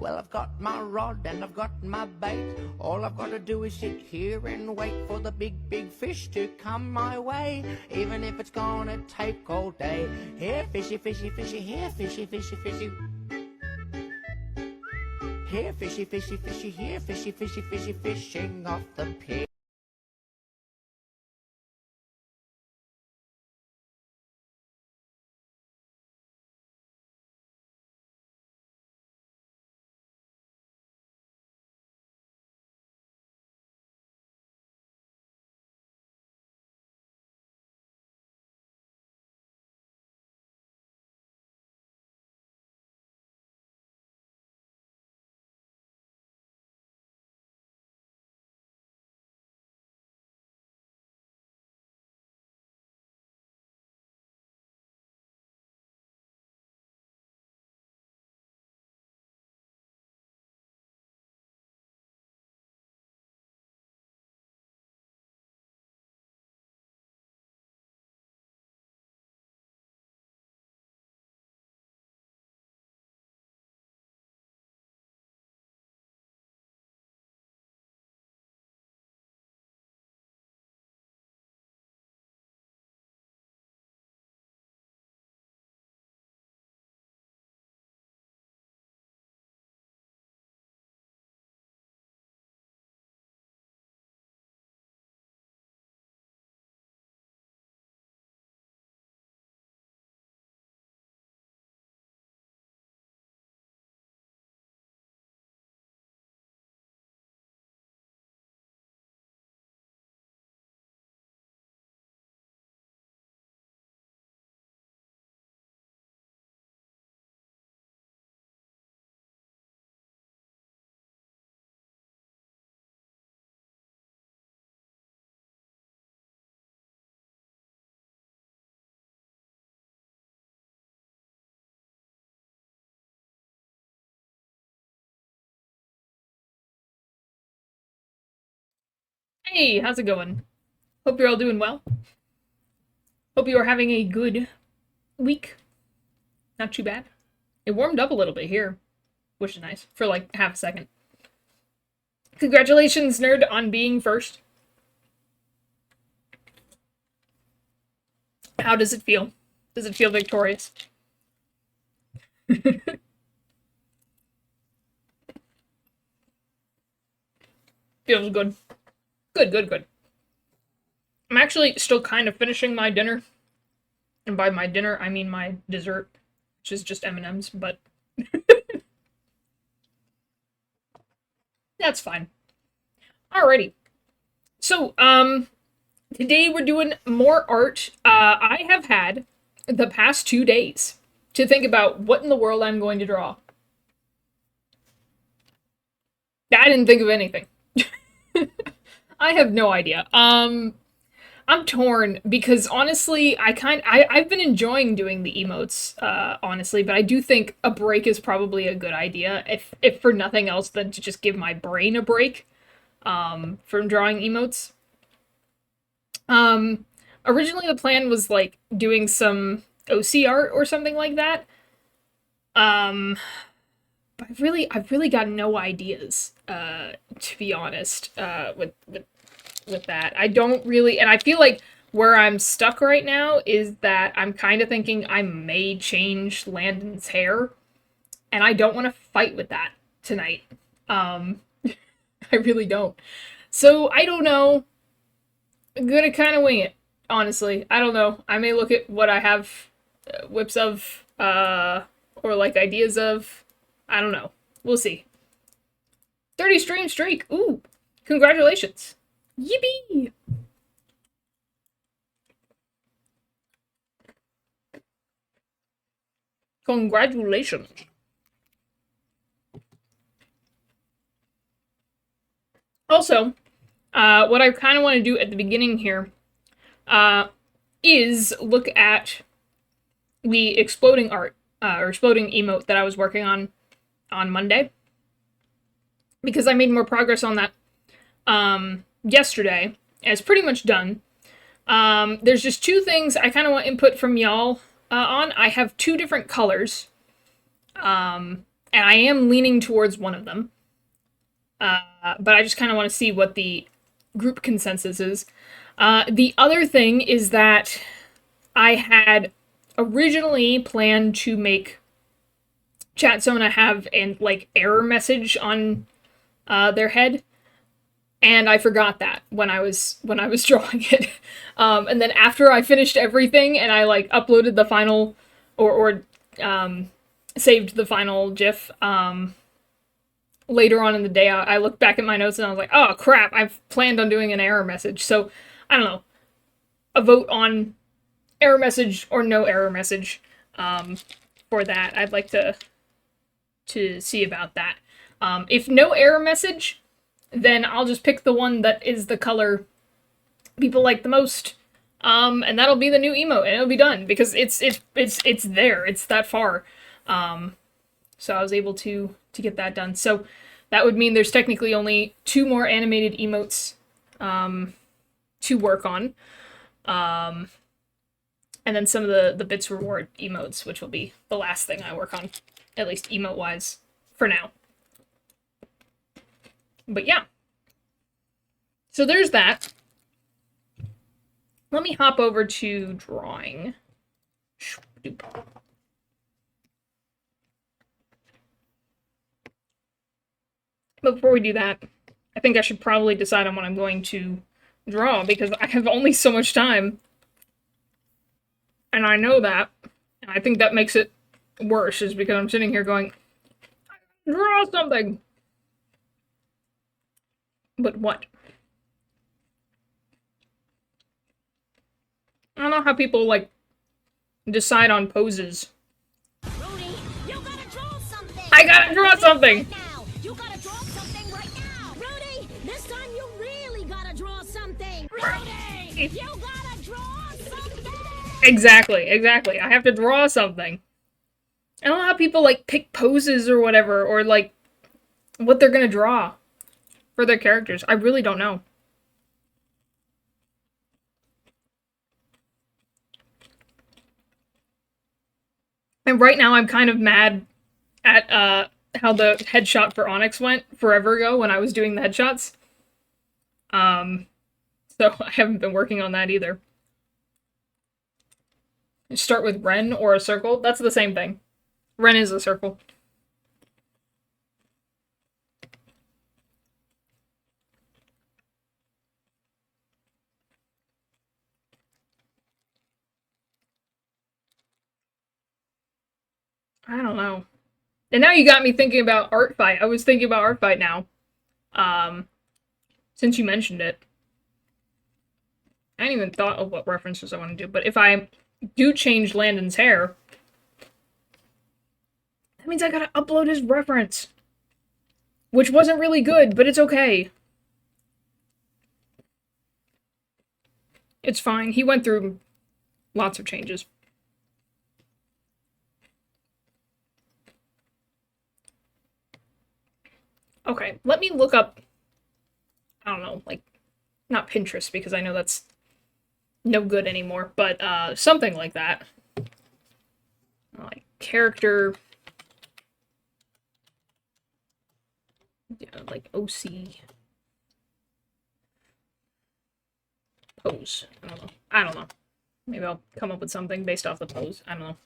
Well, I've got my rod and I've got my bait. All I've got to do is sit here and wait for the big, big fish to come my way, even if it's gonna take all day. Here, fishy, fishy, fishy, here, fishy, fishy, fishy. Here, fishy, fishy, fishy, here, fishy, fishy, fishy, fishing off the pier. Hey, how's it going? Hope you're all doing well. Hope you are having a good week. Not too bad. It warmed up a little bit here, which is nice, for like half a second. Congratulations, nerd, on being first. How does it feel? Does it feel victorious? Feels good. Good, good, good. I'm actually still kind of finishing my dinner. And by my dinner, I mean my dessert, which is just M&Ms, but that's fine. Alrighty. So, today we're doing more art. I have had the past 2 days to think about what in the world I'm going to draw. I didn't think of anything. I have no idea. I'm torn because honestly, I've been enjoying doing the emotes, honestly, but I do think a break is probably a good idea, if for nothing else than to just give my brain a break, from drawing emotes. Um, Originally the plan was like doing some OC art or something like that. Um, but I've really got no ideas, to be honest, with that. I don't really, and I feel like where I'm stuck right now is that I'm kind of thinking I may change Landon's hair, and I don't want to fight with that tonight. Um, I really don't. So I don't know. I'm gonna kind of wing it, honestly. I don't know. I may look at what I have whips of, or like ideas of. I don't know. We'll see. 30 stream streak. Ooh, congratulations. Yippee! Congratulations. Also, what I kind of want to do at the beginning here, uh, is look at the exploding art, or exploding emote that I was working on Monday. Because I made more progress on that, yesterday. And it's pretty much done. There's just two things I kind of want input from y'all, on. I have two different colors. And and I am leaning towards one of them. But I just kind of want to see what the group consensus is. The other thing is that I had originally planned to make Chatzona have an error message on their head, and I forgot that when I was drawing it. And then after I finished everything and I uploaded the final or saved the final GIF, later on in the day, I looked back at my notes and I was like, oh crap, I've planned on doing an error message. So, I don't know, a vote on error message or no error message for that. I'd like to see about that. If no error message, then I'll just pick the one that is the color people like the most. And that'll be the new emote, and it'll be done, because it's there, it's that far. So I was able to get that done. So that would mean there's technically only 2 more animated emotes to work on. And then some of the bits reward emotes, which will be the last thing I work on, at least emote-wise, for now. But yeah. So there's that. Let me hop over to drawing. But before we do that, I think I should probably decide on what I'm going to draw, because I have only so much time. And I know that. And I think that makes it worse, is because I'm sitting here going, draw something! But what? I don't know how people, decide on poses. Rudy, you gotta draw something! I gotta draw something! Right now! You gotta draw something right now! Rudy, this time you really gotta draw something! Rudy, you gotta draw something! Exactly. I have to draw something. I don't know how people, pick poses or whatever, or, what they're gonna draw for their characters. I really don't know. And right now I'm kind of mad at how the headshot for Onyx went forever ago when I was doing the headshots. So I haven't been working on that either. Start with Ren or a circle. That's the same thing. Ren is a circle. I don't know. And now you got me thinking about Art Fight. I was thinking about Art Fight now. Since you mentioned it. I hadn't even thought of what references I want to do, but if I do change Landon's hair, that means I gotta upload his reference. Which wasn't really good, but it's okay. It's fine. He went through lots of changes. Okay, let me look up, I don't know, not Pinterest, because I know that's no good anymore, but something like that. Character, OC pose. I don't know. Maybe I'll come up with something based off the pose. I don't know.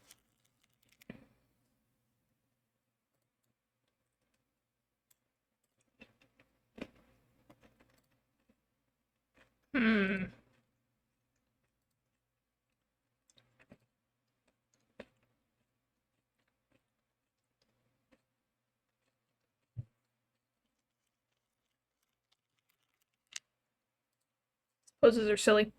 Poses are silly.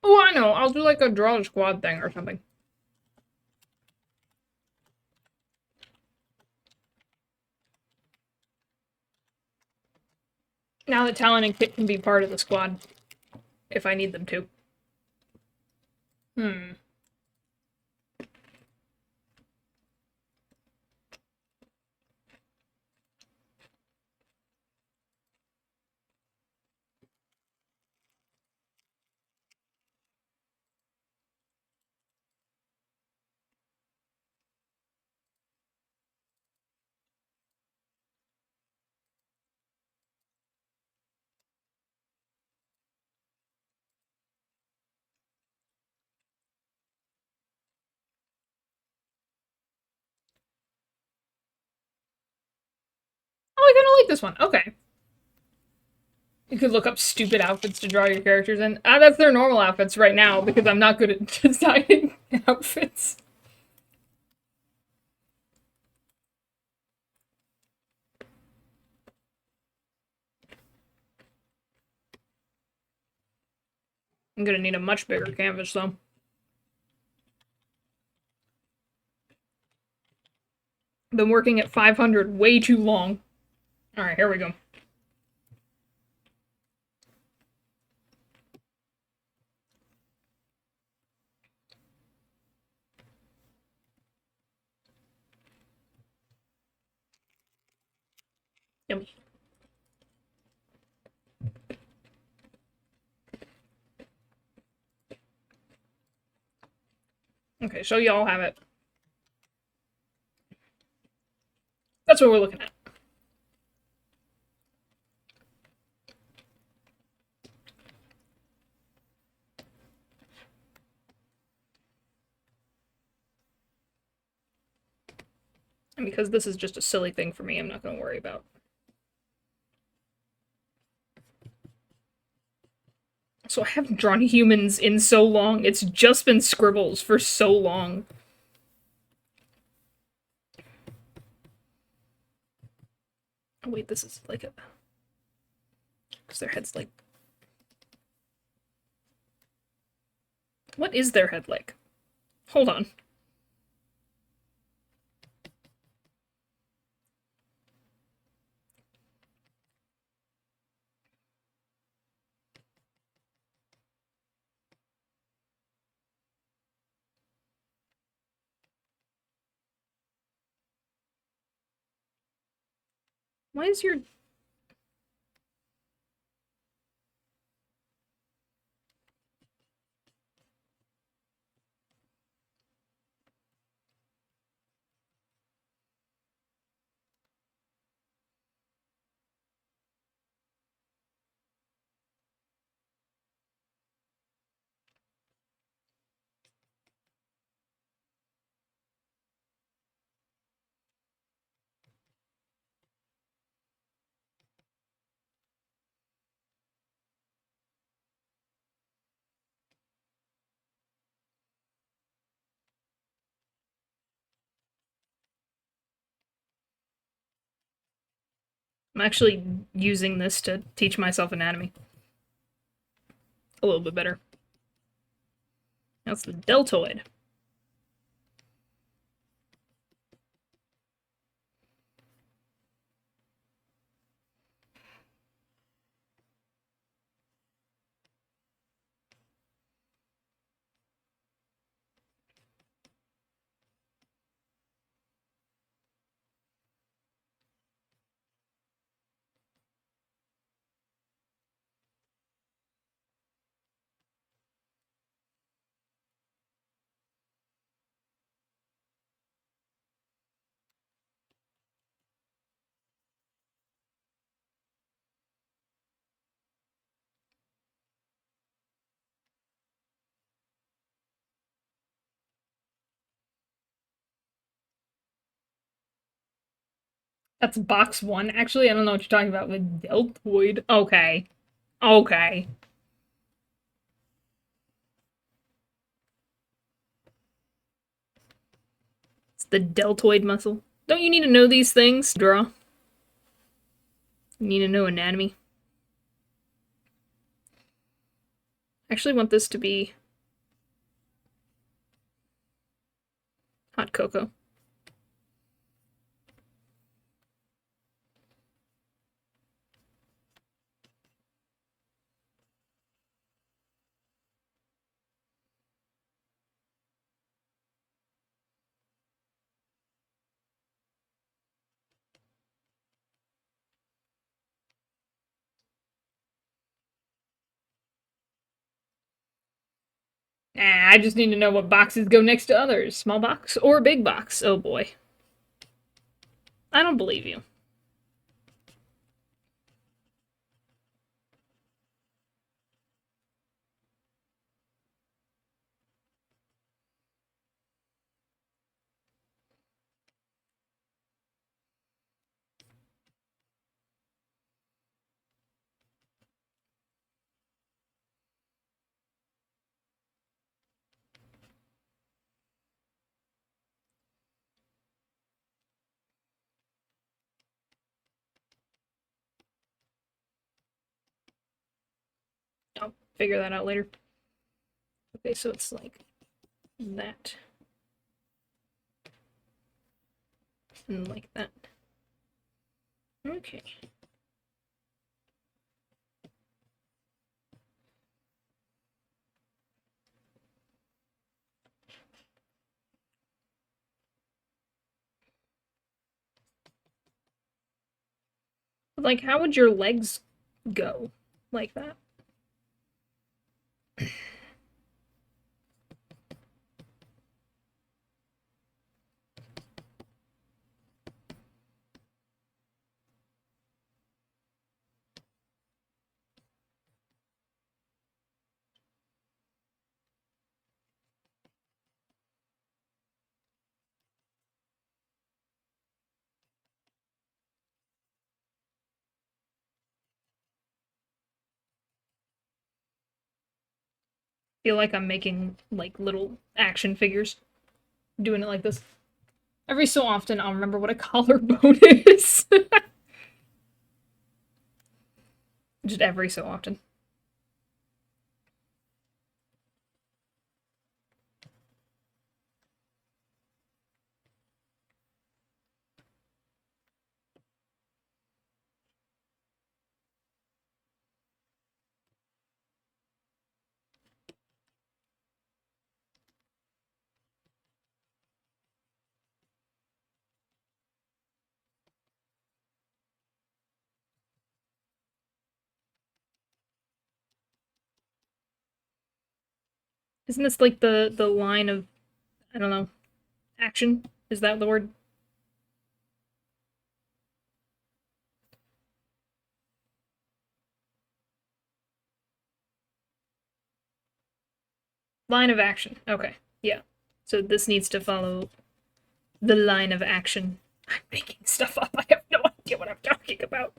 Oh, I know. I'll do a draw a squad thing or something. Now that Talon and Kit can be part of the squad, if I need them to. like this one. Okay. You could look up stupid outfits to draw your characters in. That's their normal outfits right now because I'm not good at designing outfits. I'm gonna need a much bigger canvas though. Been working at 500 way too long. Alright, here we go. Yummy. Okay, so y'all have it. That's what we're looking at. And because this is just a silly thing for me, I'm not going to worry about. So I haven't drawn humans in so long. It's just been scribbles for so long. Oh wait, this is like a... Because their head's like... What is their head like? Hold on. Why is your... I'm actually using this to teach myself anatomy. A little bit better. That's the deltoid. That's box 1. Actually, I don't know what you're talking about with deltoid. Okay. Okay. It's the deltoid muscle. Don't you need to know these things? Draw. You need to know anatomy. I actually want this to be hot cocoa. I just need to know what boxes go next to others. Small box or big box? Oh boy. I don't believe you. figure that out later. Okay, so it's like that. And like that. Okay. Like, how would your legs go like that? Feel like I'm making like little action figures doing it like this. Every so often I'll remember what a collarbone is. Just every so often. Isn't this like the line of, I don't know, action? Is that the word? Line of action. Okay. Yeah. So this needs to follow the line of action. I'm making stuff up. I have no idea what I'm talking about.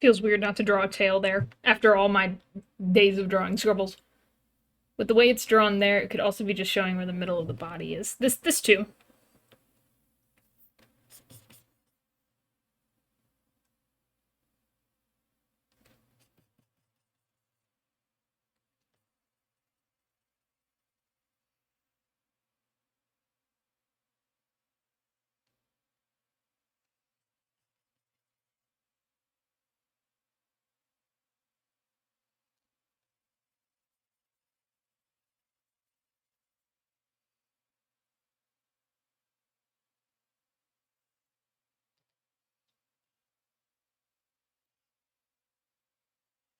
Feels weird not to draw a tail there after all my days of drawing scribbles. With the way it's drawn there, it could also be just showing where the middle of the body is. This too.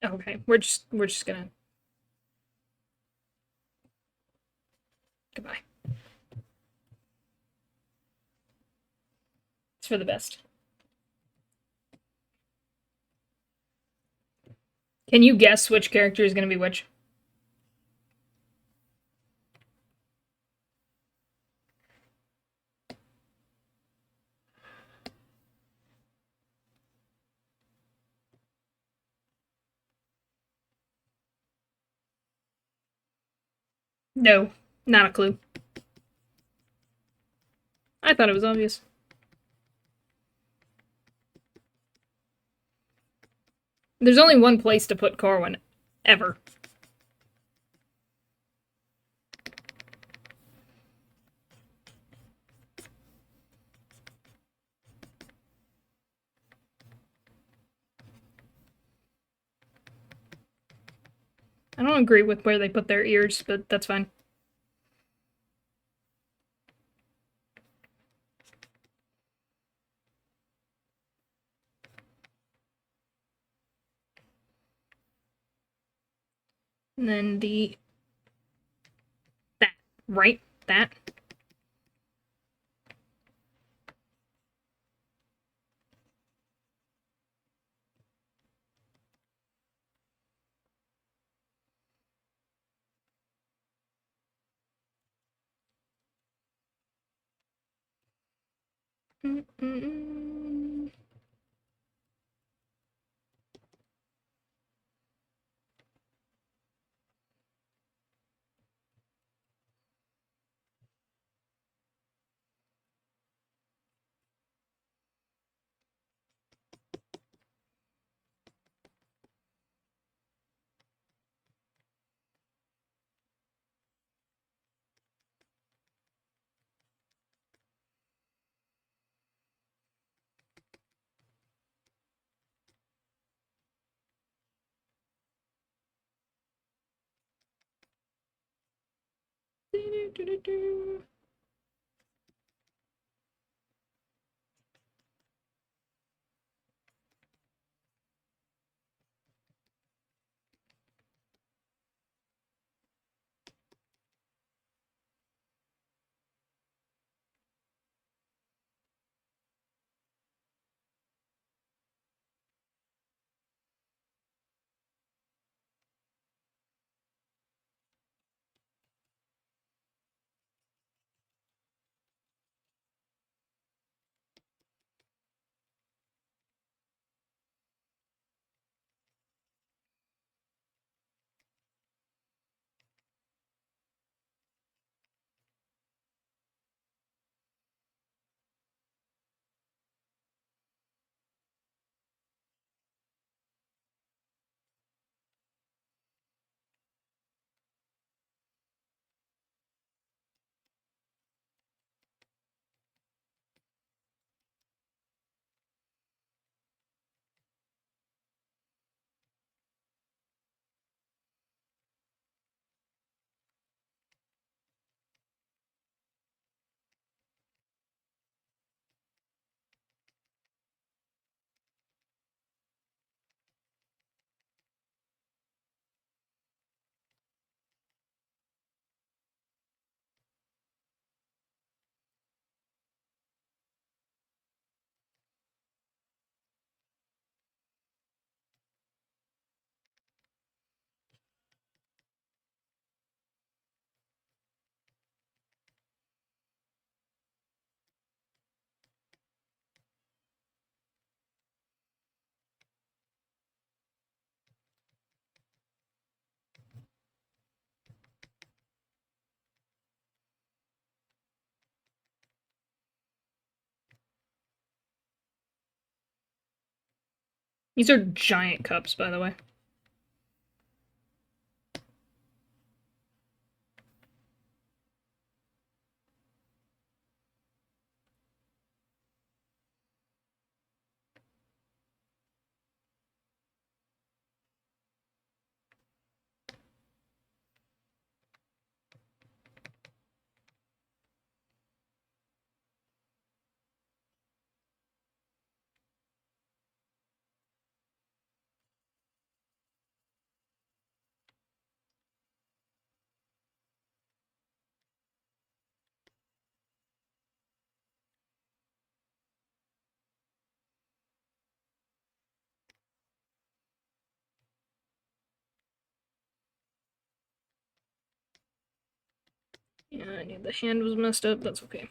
Okay, we're just gonna goodbye. It's for the best. Can you guess which character is gonna be which? No, not a clue. I thought it was obvious. There's only one place to put Corwin, ever. I don't agree with where they put their ears, but that's fine. And then that, right? That. Mm-mm-mm. Do-do-do-do-do. These are giant cups, by the way. Yeah, I knew the hand was messed up. That's okay.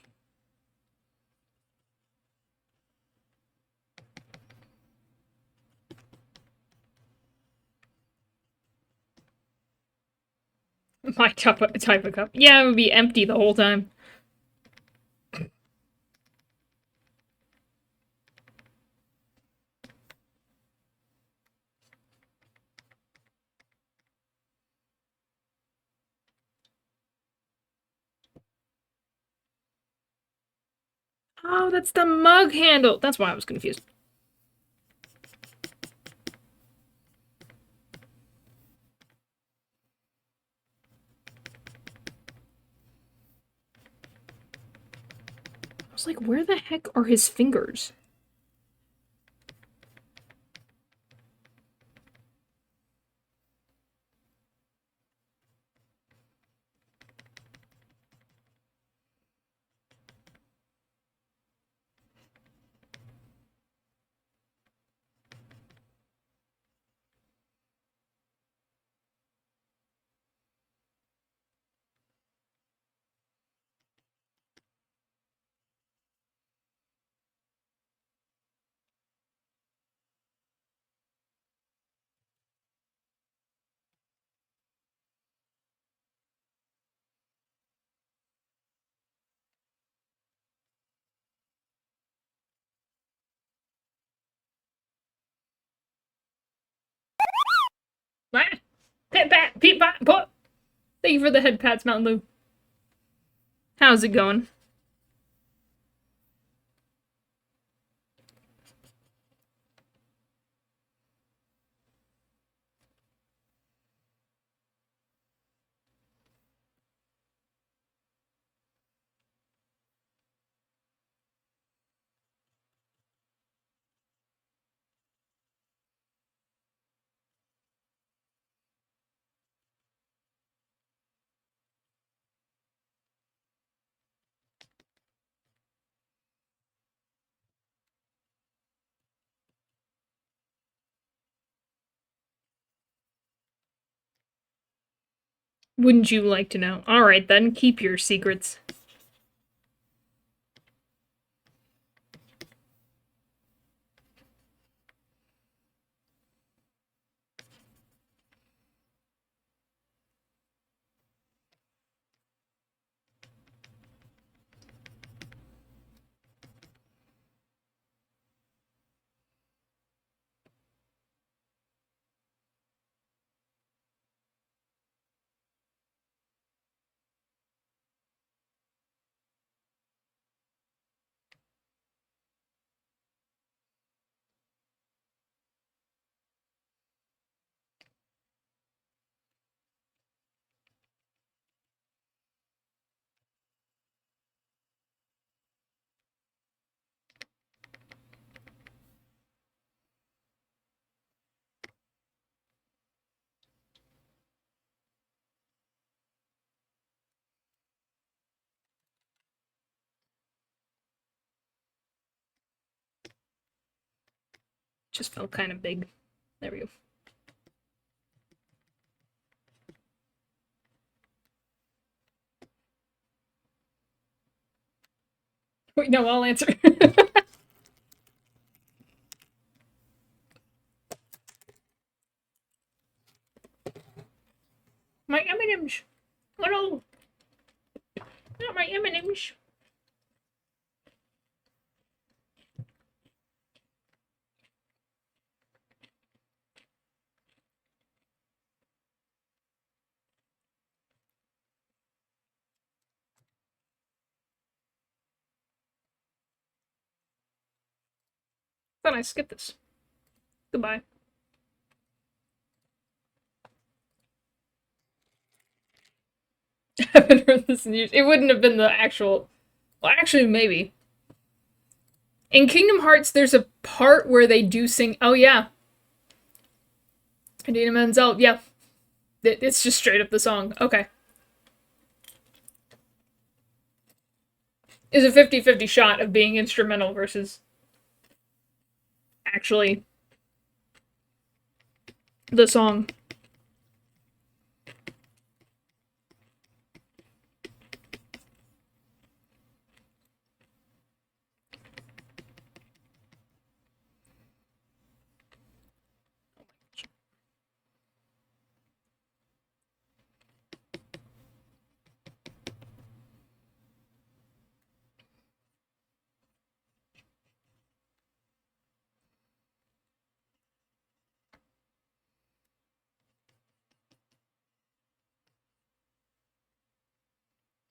My type of cup. Yeah, it would be empty the whole time. Oh, that's the mug handle. That's why I was confused. I was like, where the heck are his fingers? Ah, pit pat, peep pat, put. Thank you for the head pats, Mountain Dew. How's it going? Wouldn't you like to know? Alright then, keep your secrets. Just felt kind of big. There we go. Wait, no, I'll answer. My M&M's. Oh no! Not my M&M's. Thought I skipped this. Goodbye. Haven't heard this in years. It wouldn't have been the actual. Well, actually, maybe. In Kingdom Hearts, there's a part where they do sing. Oh, yeah. Idina Menzel. Yeah. It's just straight up the song. Okay. It's a 50-50 shot of being instrumental versus actually the song.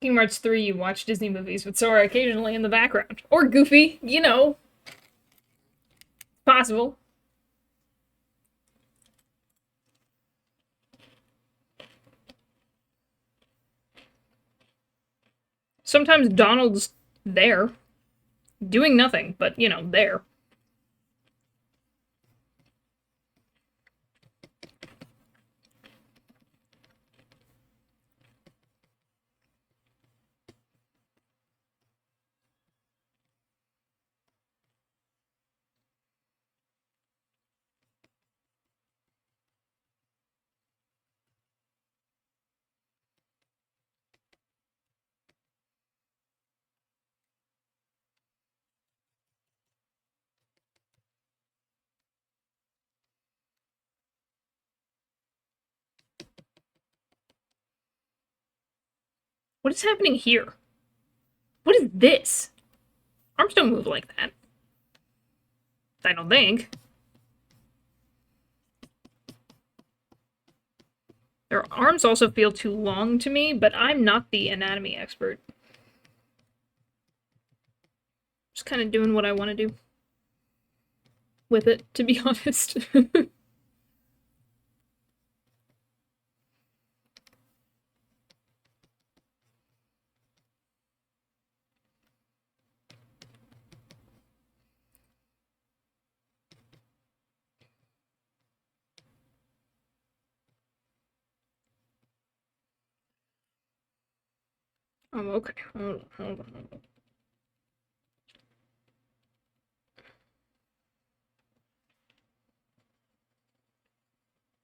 Kingdom Hearts 3, you watch Disney movies with Sora occasionally in the background. Or Goofy, you know. Possible. Sometimes Donald's there. Doing nothing, but, you know, there. What is happening here? What is this? Arms don't move like that. I don't think. Their arms also feel too long to me, but I'm not the anatomy expert. Just kind of doing what I want to do with it, to be honest. Okay. Hold on.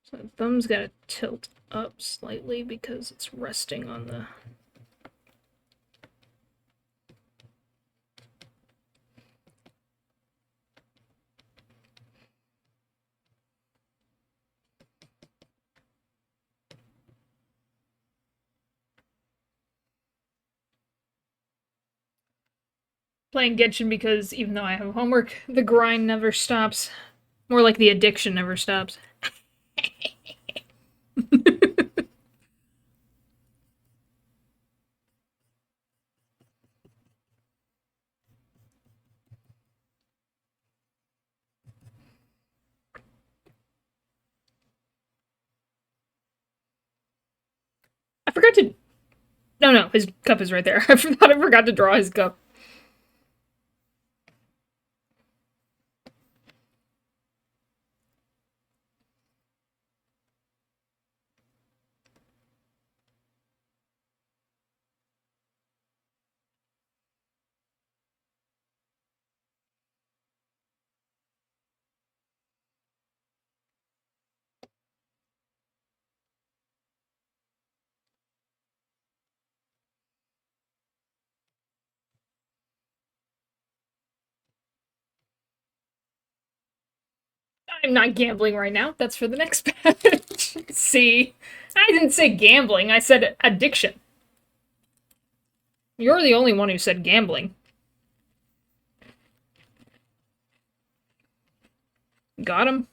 So the thumb's gotta tilt up slightly because it's resting on the... Playing Genshin because even though I have homework, the grind never stops. More like the addiction never stops. I forgot to... No, his cup is right there. I forgot to draw his cup. I'm not gambling right now. That's for the next patch. See? I didn't say gambling, I said addiction. You're the only one who said gambling. Got him.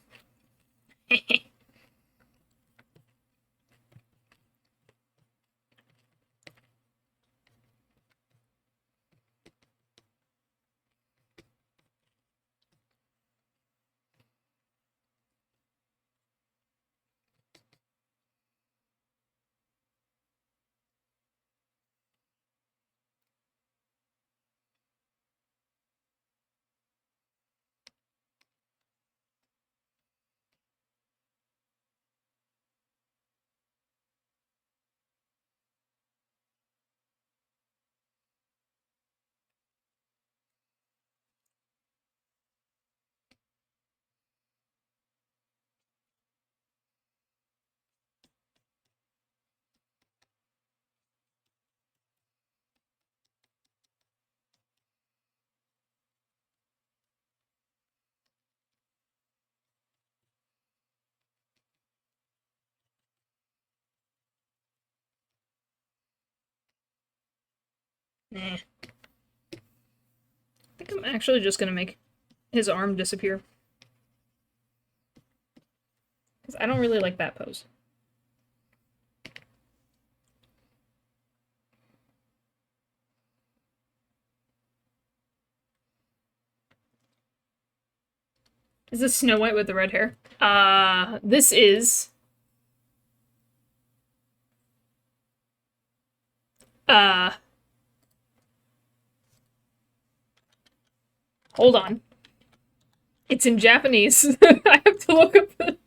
Nah. I think I'm actually just gonna make his arm disappear. Because I don't really like that pose. Is this Snow White with the red hair? This is... Hold on. It's in Japanese. I have to look up the...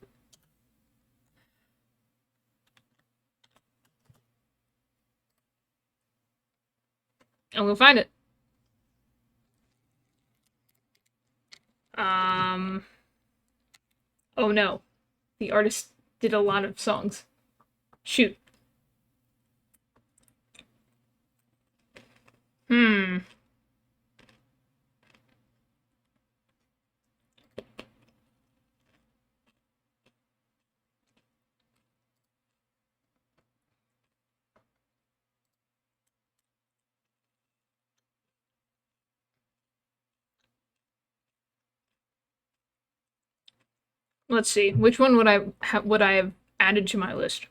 I'm gonna find it. Oh no. The artist did a lot of songs. Shoot. Let's see. Which one would I have added to my list?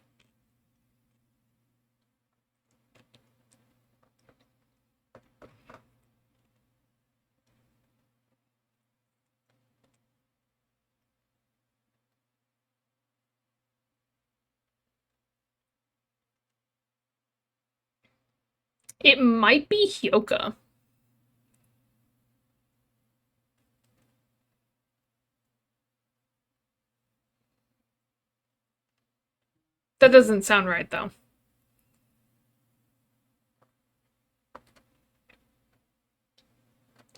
It might be Hyoka. That doesn't sound right, though.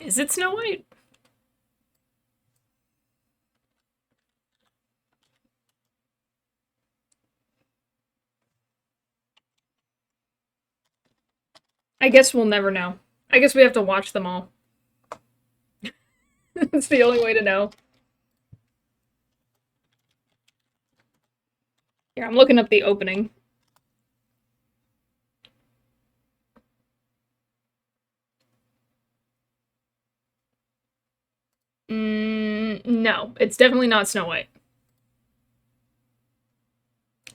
Is it Snow White? I guess we'll never know. I guess we have to watch them all. It's the only way to know. Here, I'm looking up the opening. No, it's definitely not Snow White.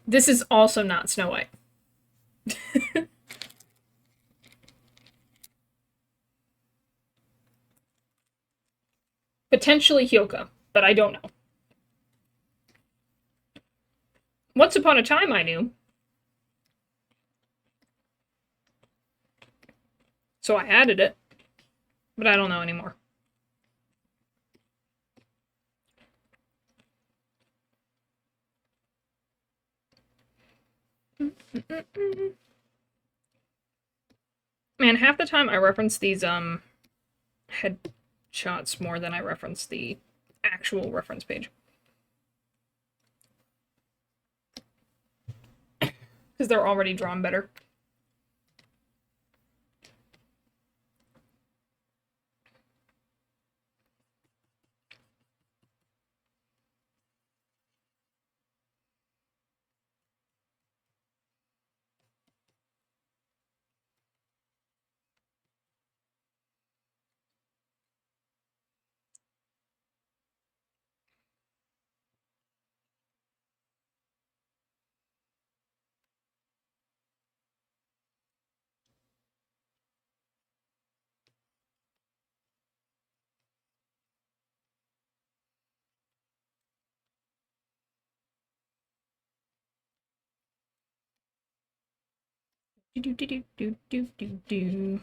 This is also not Snow White. Potentially Hyoka, but I don't know. Once upon a time, I knew. So I added it, but I don't know anymore. Man, half the time I reference these headshots more than I reference the actual reference page. Because they're already drawn better. Do do do do do do do.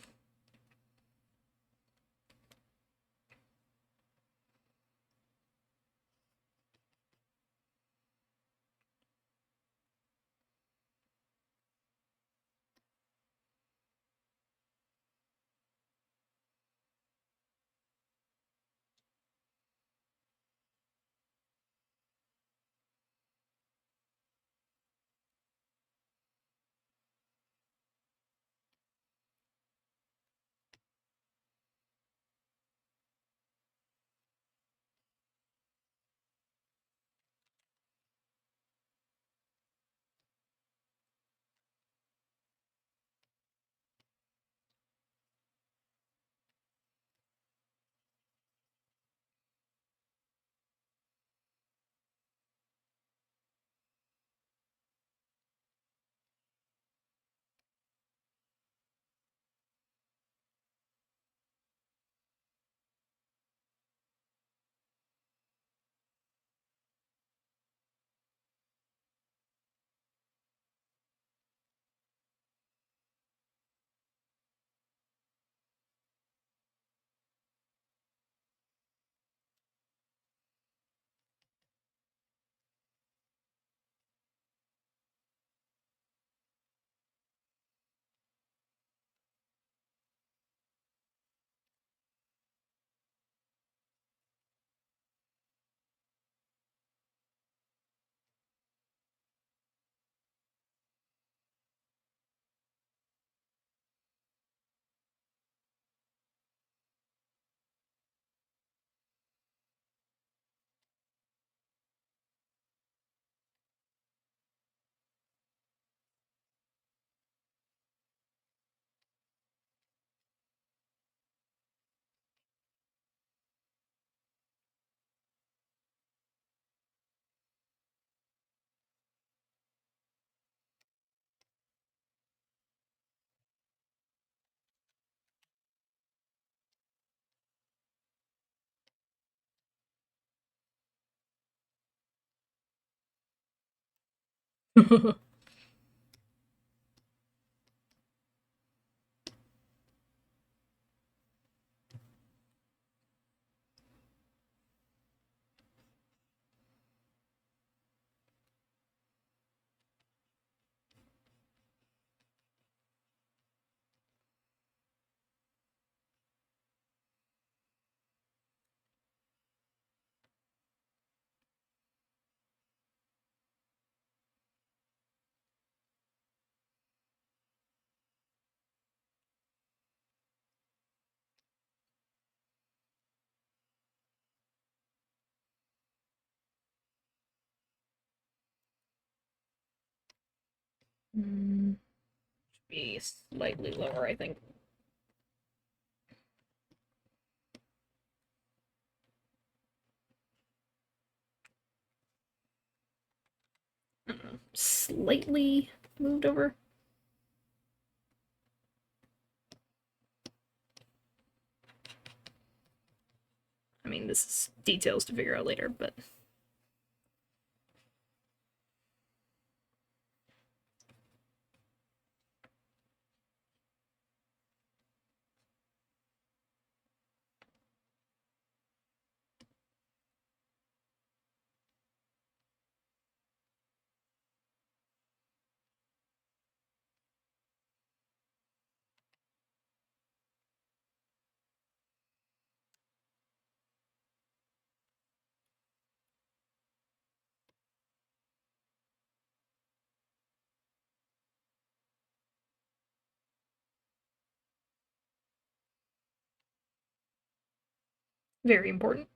Should be slightly lower, I think. Slightly moved over. I mean, this is details to figure out later, but... Very important.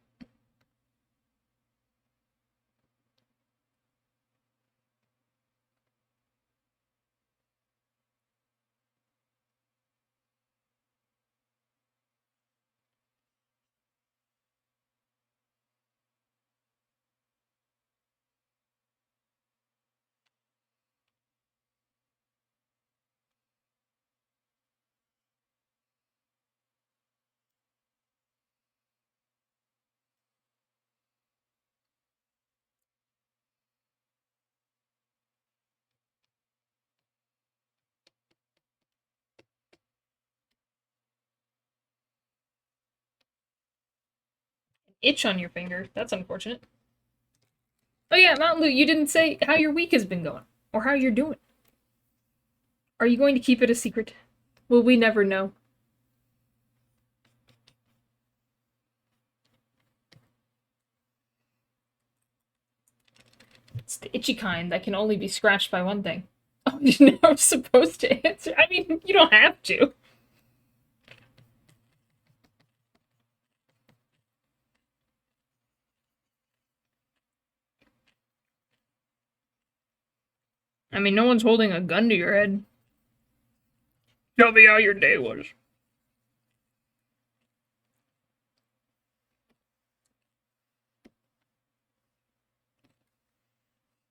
Itch on your finger. That's unfortunate. Oh yeah, Mountain Lou, you didn't say how your week has been going. Or how you're doing. Are you going to keep it a secret? Will we never know? It's the itchy kind that can only be scratched by one thing. Oh, you know I'm supposed to answer? I mean, you don't have to. I mean, no one's holding a gun to your head. Tell me how your day was.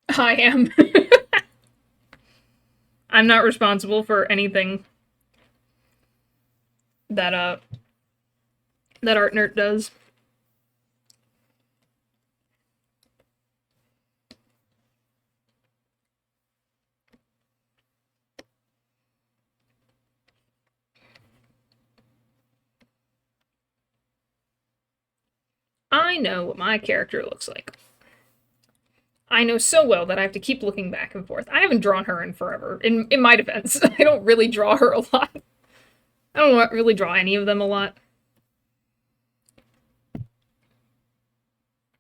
I am. I'm not responsible for anything that that Art Nerd does. I know what my character looks like. I know so well that I have to keep looking back and forth. I haven't drawn her in forever. In my defense, I don't really draw her a lot. I don't really draw any of them a lot.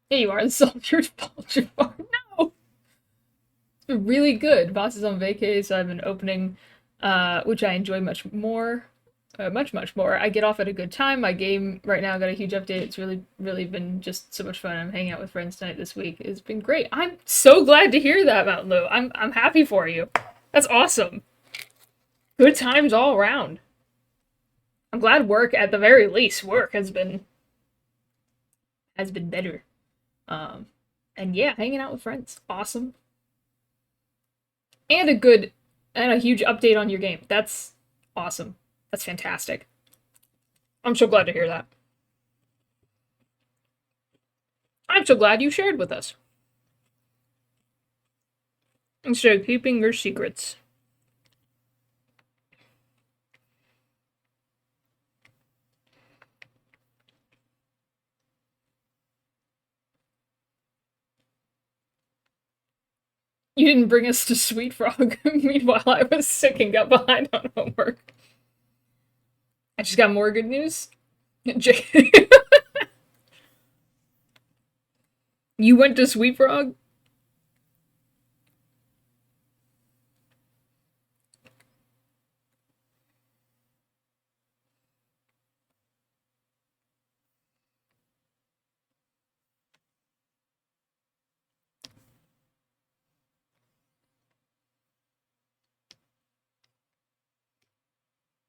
There you are, the Soldier's Vulture Farm. No! It's been really good. Boss is on vacay, so I've been opening, which I enjoy much more. Much more. I get off at a good time. My game right now got a huge update. It's really been just so much fun. I'm hanging out with friends tonight this week. It's been great. I'm so glad to hear that, Mountain Lou. I'm happy for you. That's awesome. Good times all around. I'm glad work, at the very least, work has been better. And yeah, hanging out with friends. Awesome. And a huge update on your game. That's awesome. That's fantastic. I'm so glad to hear that. I'm so glad you shared with us. Instead of keeping your secrets. You didn't bring us to Sweet Frog. Meanwhile, I was sick and got behind on homework. I just got more good news. You went to Sweet Frog?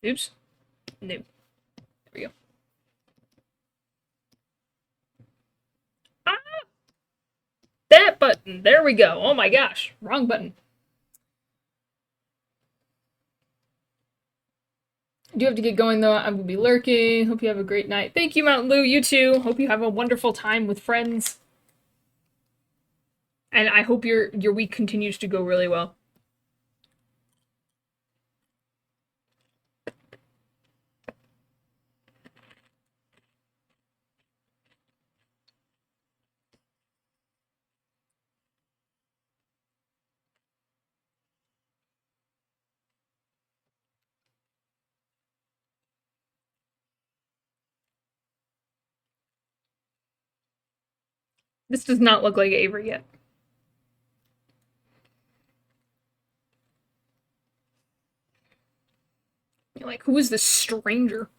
Oops. No. There we go. Ah! That button. There we go. Oh my gosh. Wrong button. Do have to get going though. I will be lurking. Hope you have a great night. Thank you, Mountain Lou. You too. Hope you have a wonderful time with friends. And I hope your week continues to go really well. This does not look like Avery yet. You're like, who is this stranger?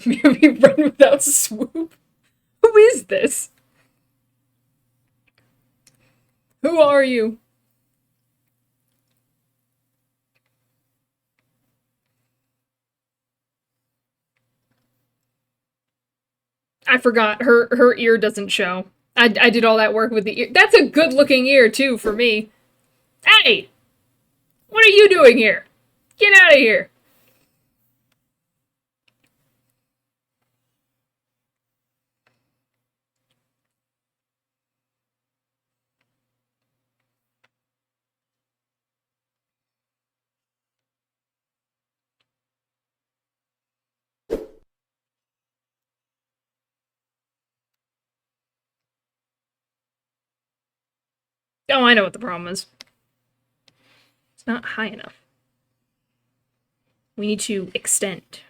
Maybe run without swoop? Who is this? Who are you? I forgot. Her ear doesn't show. I did all that work with the ear. That's a good looking ear too for me. Hey! What are you doing here? Get out of here! Oh, I know what the problem is. It's not high enough. We need to extend.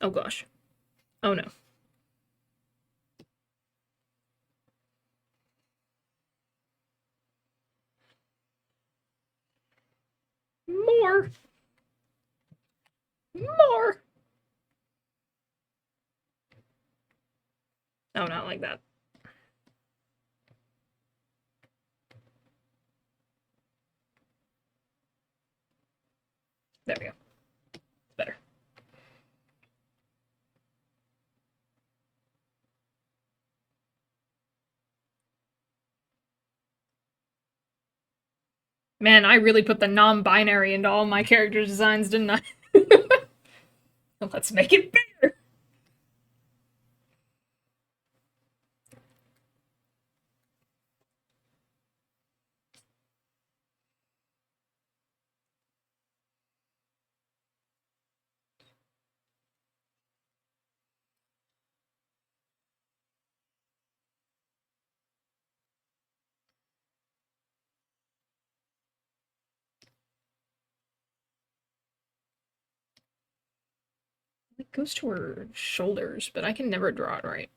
Oh gosh. Oh no. More! More! Oh, not like that. There we go. Better. Man, I really put the non-binary into all my character designs, didn't I? Let's make it bigger! It goes to her shoulders, but I can never draw it right.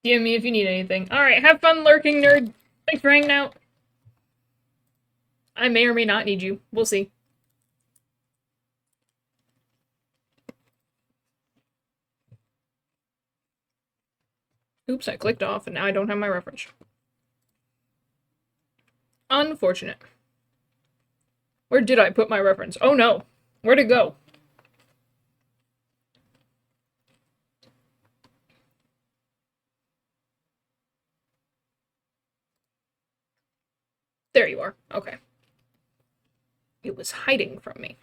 DM me if you need anything. Alright, have fun lurking, nerd. Thanks for hanging out. I may or may not need you. We'll see. Oops, I clicked off and now I don't have my reference. Unfortunate. Where did I put my reference? Oh no. Where'd it go? There you are. Okay. It was hiding from me.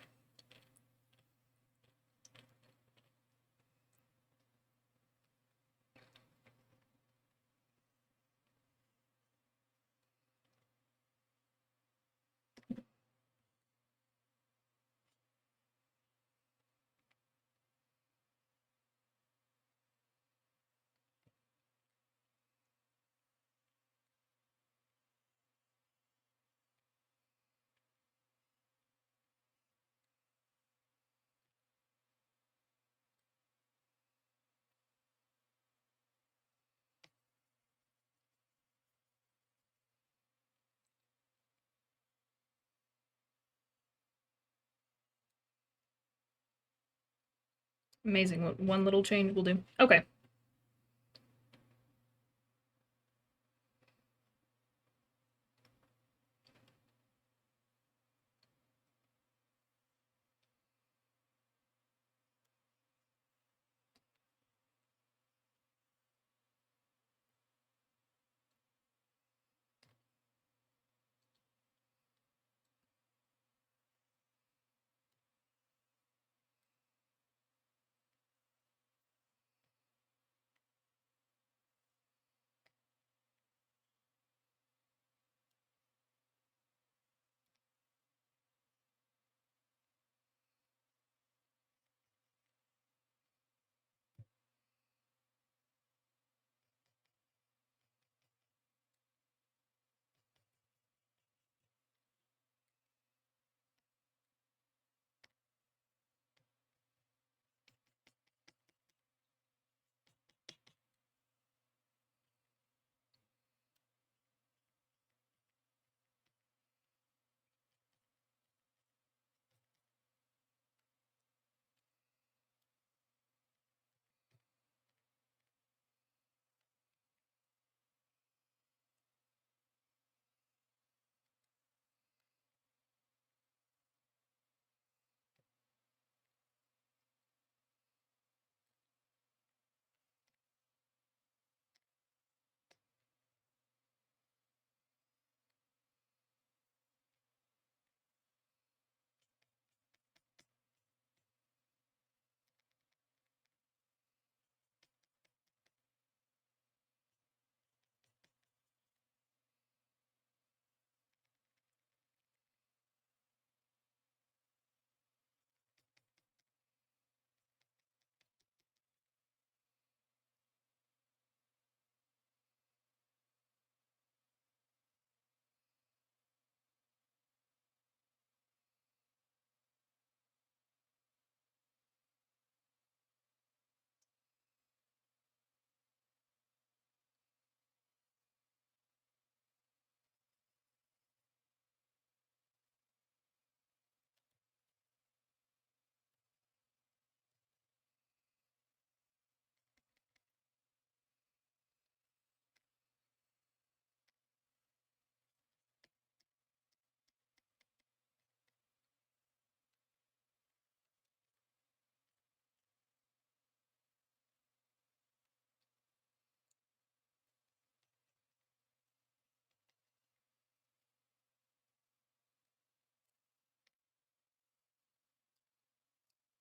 Amazing what one little change will do. Okay.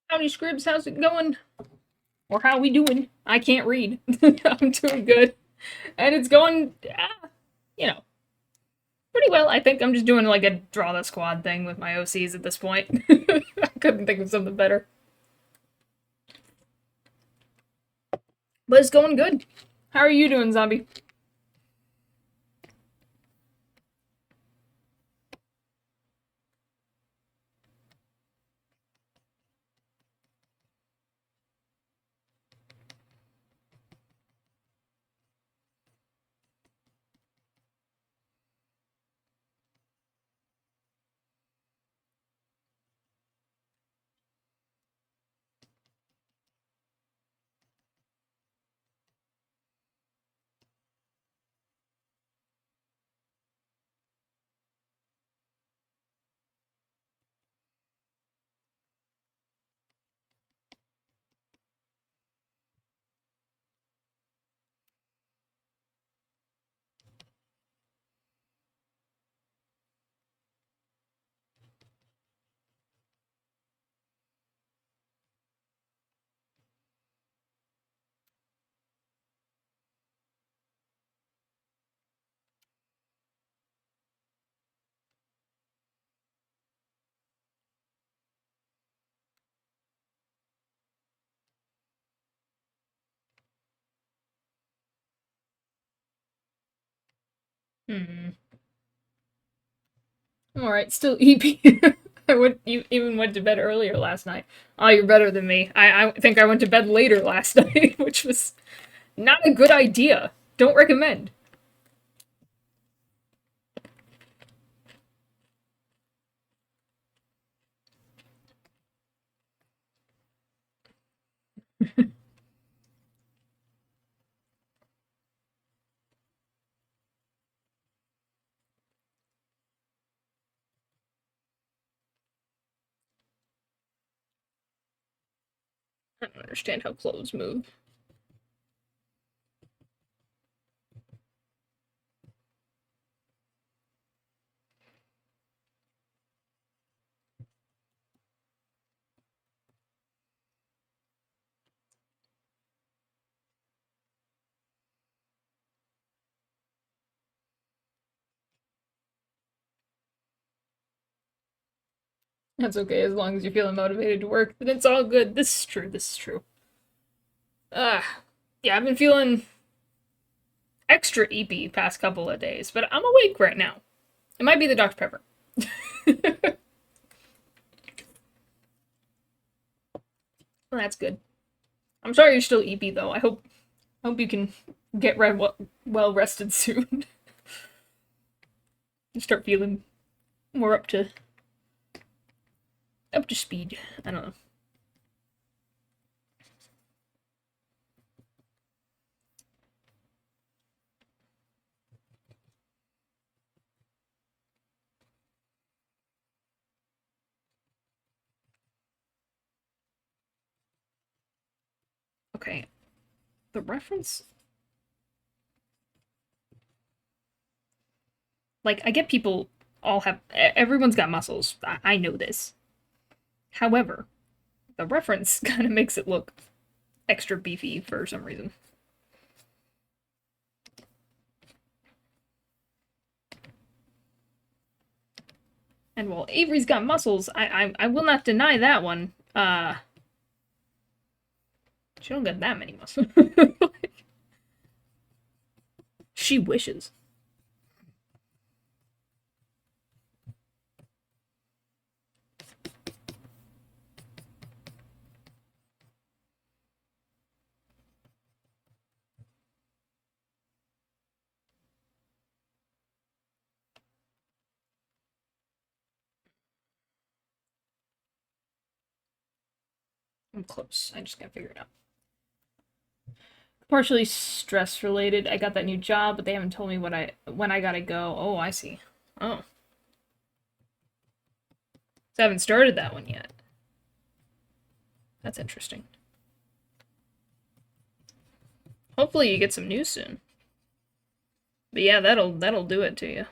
Howdy, Scribs. How's it going? Or how we doing? I can't read. I'm doing good. And it's going, you know, pretty well. I think I'm just doing like a draw the squad thing with my OCs at this point. I couldn't think of something better. But it's going good. How are you doing, Zombie? Hmm. Alright, still EP. I even went to bed earlier last night. Oh, you're better than me. I think I went to bed later last night, which was not a good idea. Don't recommend. I don't understand how clothes move. That's okay, as long as you're feeling motivated to work, then it's all good. This is true, this is true. Yeah, I've been feeling extra eepy past couple of days, but I'm awake right now. It might be the Dr. Pepper. Well, that's good. I'm sorry you're still eepy though. I hope you can get well rested soon. You start feeling more up to speed. I don't know. Okay. The reference, like, I get people all have, everyone's got muscles. I know this. However, the reference kind of makes it look extra beefy for some reason. And while Avery's got muscles, I will not deny that one. She don't got that many muscles. She wishes. I'm close. I just gotta figure it out. Partially stress related. I got that new job, but they haven't told me when I gotta go. Oh, I see. Oh. So I haven't started that one yet. That's interesting. Hopefully you get some news soon. But yeah, that'll do it to you.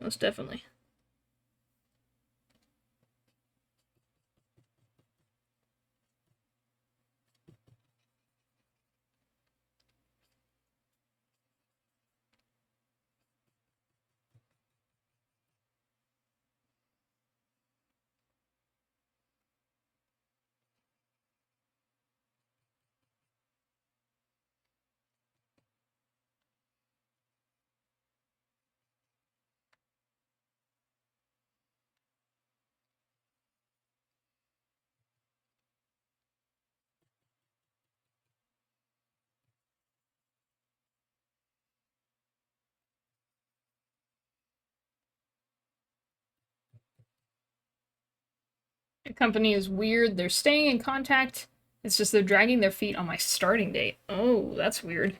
Most definitely. The company is weird. They're staying in contact. It's just they're dragging their feet on my starting date. Oh, that's weird.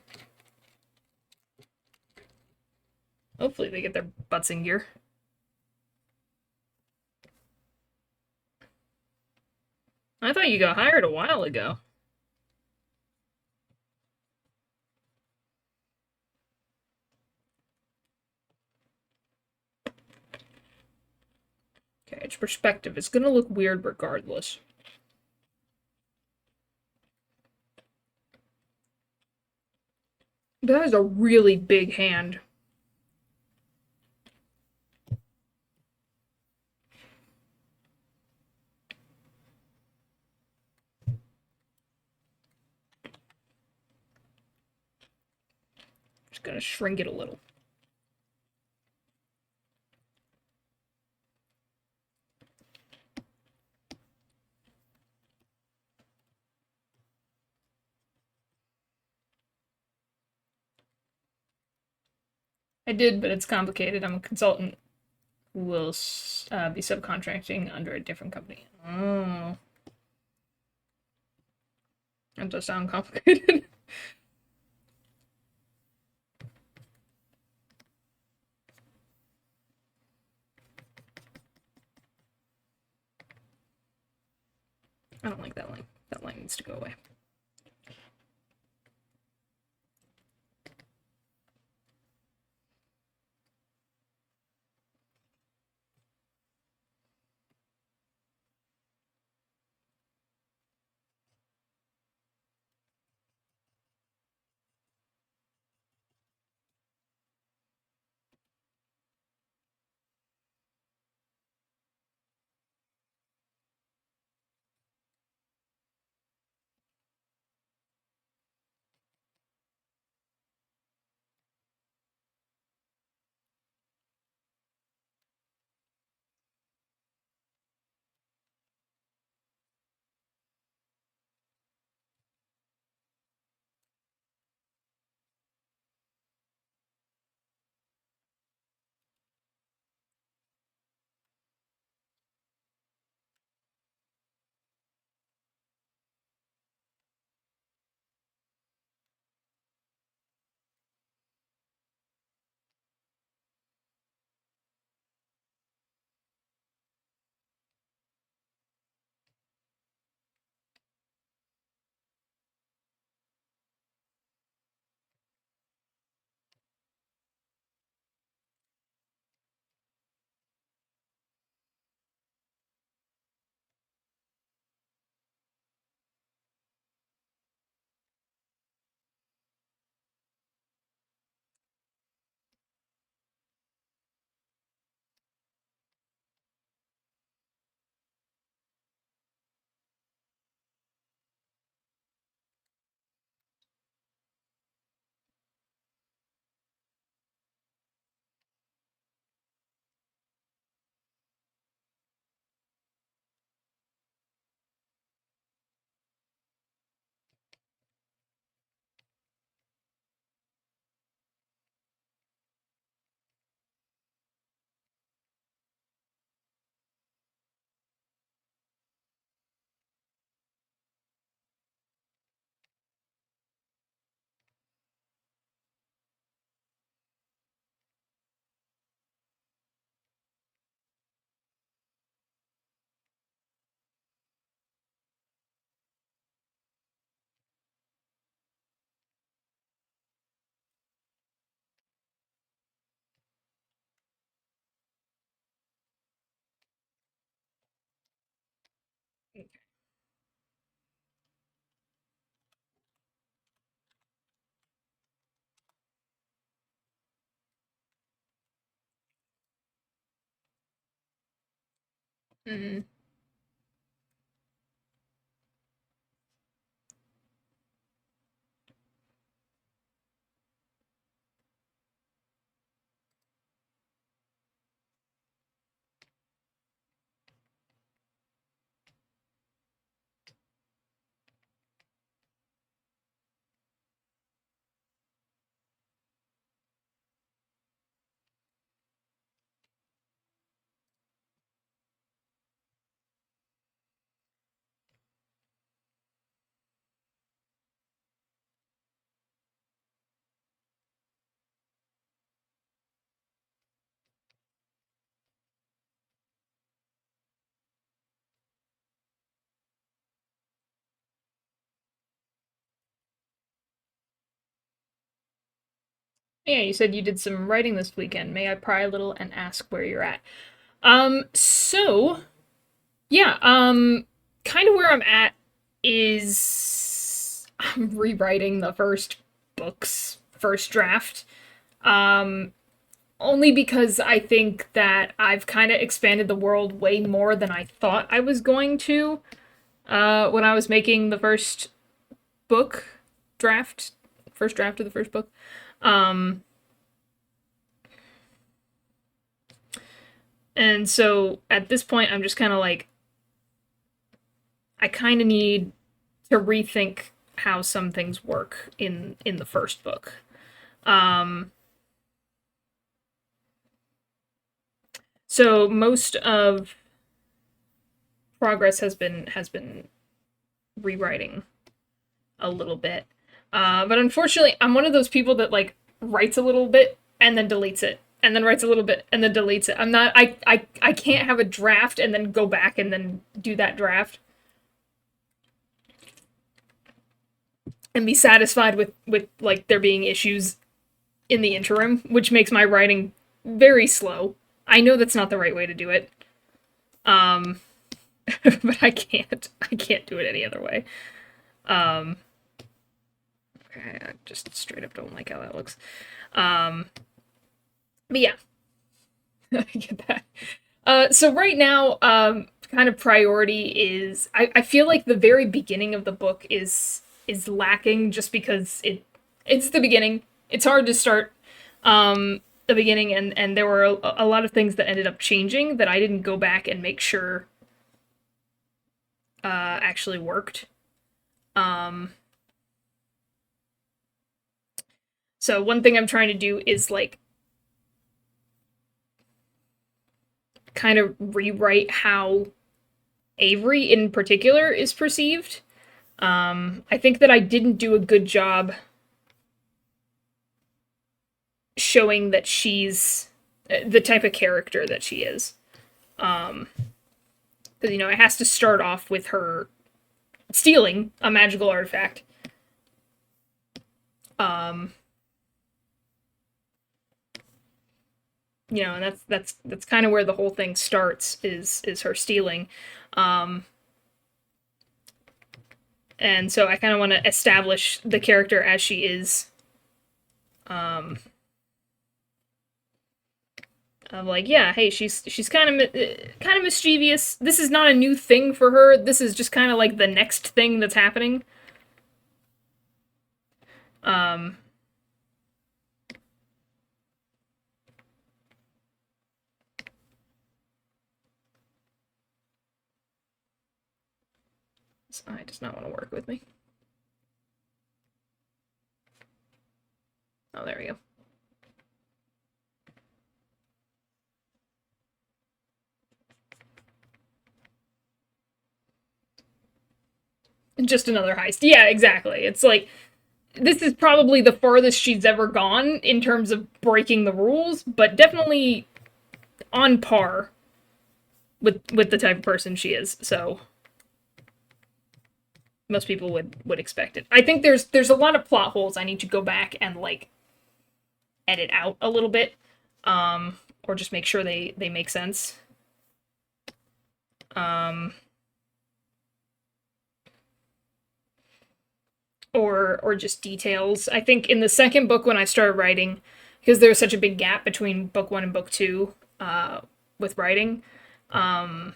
Hopefully they get their butts in gear. I thought you got hired a while ago. Okay, it's perspective. It's gonna look weird regardless. But that is a really big hand. Just gonna shrink it a little. I did, but it's complicated. I'm a consultant who will be subcontracting under a different company. Oh. That does sound complicated. I don't like that line. That line needs to go away. Mm. Yeah, you said you did some writing this weekend. May I pry a little and ask where you're at? So yeah, kind of where I'm at is I'm rewriting the first book's first draft. Um, Only because I think that I've kind of expanded the world way more than I thought I was going to, when I was making the book draft, first draft of the first book. Um, and so at this point, I'm just kind of like, I kind of need to rethink how some things work in the first book. Um, so most of progress has been rewriting a little bit. But unfortunately, I'm one of those people that like writes a little bit and then deletes it, and then writes a little bit and then deletes it. I'm not. I can't have a draft and then go back and then do that draft. and be satisfied with like there being issues in the interim, which makes my writing very slow. I know that's not the right way to do it. But I can't do it any other way. Okay, I just straight up don't like how that looks. But yeah. I get that. So right now, kind of priority is I feel like the very beginning of the book is lacking just because it's the beginning. It's hard to start the beginning, and there were a lot of things that ended up changing that I didn't go back and make sure actually worked. So one thing I'm trying to do is like kind of rewrite how Avery in particular is perceived. I think that I didn't do a good job showing that she's the type of character that she is. Because, you know, it has to start off with her stealing a magical artifact. You know, and that's kind of where the whole thing starts is her stealing. And so I kind of want to establish the character as she is. Of like, yeah, hey, she's kind of mischievous. This is not a new thing for her. This is just kind of like the next thing that's happening. This eye does not want to work with me. Oh, there we go. Just another heist. Yeah, exactly. It's like, this is probably the farthest she's ever gone in terms of breaking the rules, but definitely on par with the type of person she is. So most people would expect it. I think there's a lot of plot holes I need to go back and like edit out a little bit, or just make sure they make sense. Or just details. I think in the second book when I started writing, because there was such a big gap between book 1 and book 2 with writing, I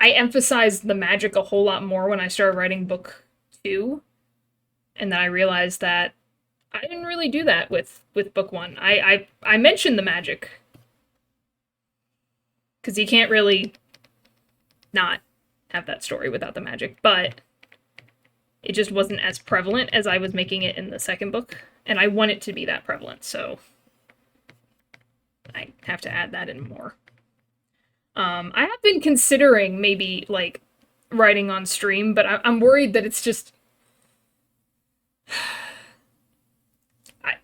emphasized the magic a whole lot more when I started writing book 2, and then I realized that I didn't really do that with book 1. I mentioned the magic, because you can't really not have that story without the magic, but it just wasn't as prevalent as I was making it in the second book, and I want it to be that prevalent, so I have to add that in more. I have been considering maybe, like, writing on stream, but I'm worried that it's just...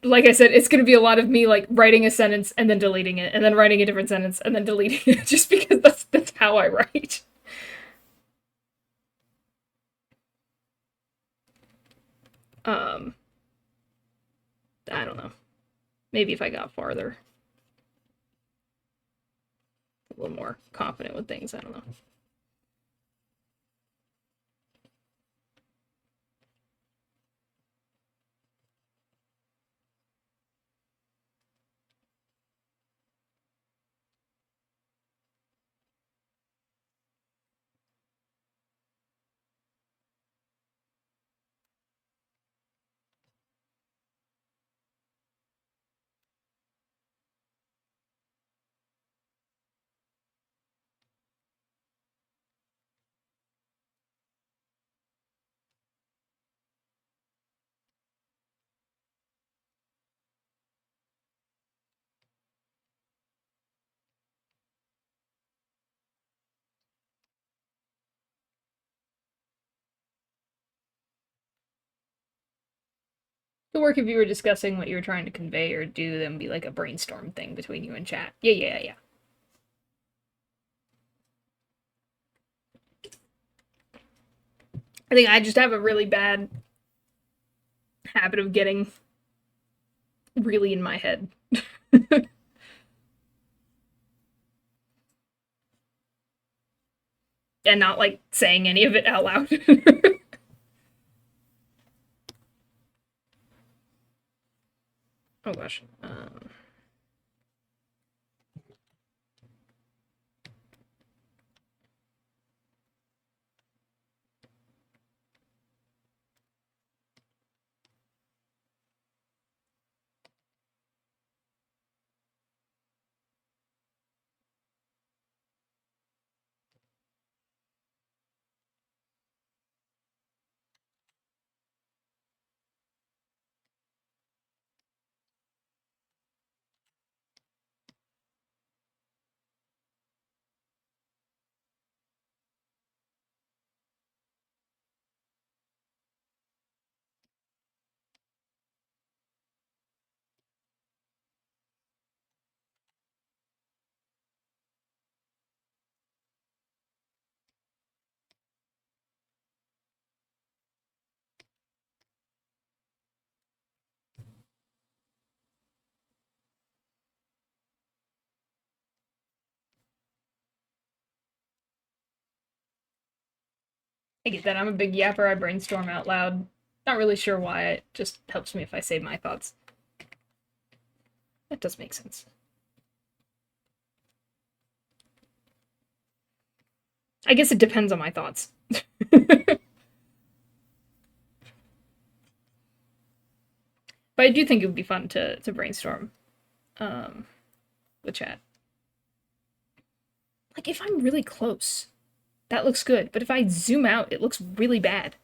like I said, it's going to be a lot of me, like, writing a sentence and then deleting it, and then writing a different sentence and then deleting it, just because that's how I write. I don't know. Maybe if I got farther. A little more confident with things, I don't know. The work if you were discussing what you were trying to convey or do, then be like a brainstorm thing between you and chat. Yeah. I think I just have a really bad habit of getting really in my head. And not, like, saying any of it out loud. Oh gosh. I get that. I'm a big yapper. I brainstorm out loud. Not really sure why. It just helps me if I say my thoughts. That does make sense. I guess it depends on my thoughts. But I do think it would be fun to brainstorm with chat. Like, if I'm really close, that looks good. But if I zoom out, it looks really bad.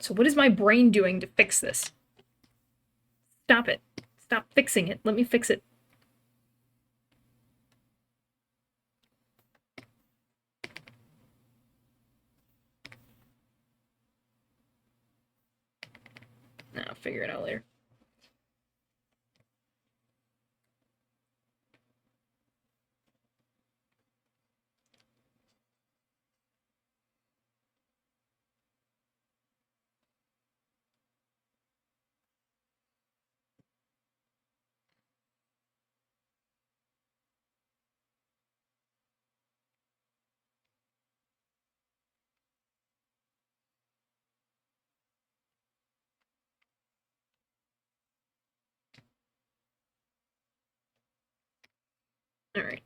So what is my brain doing to fix this? Stop it. Stop fixing it. Let me fix it. I'll figure it out later. All right.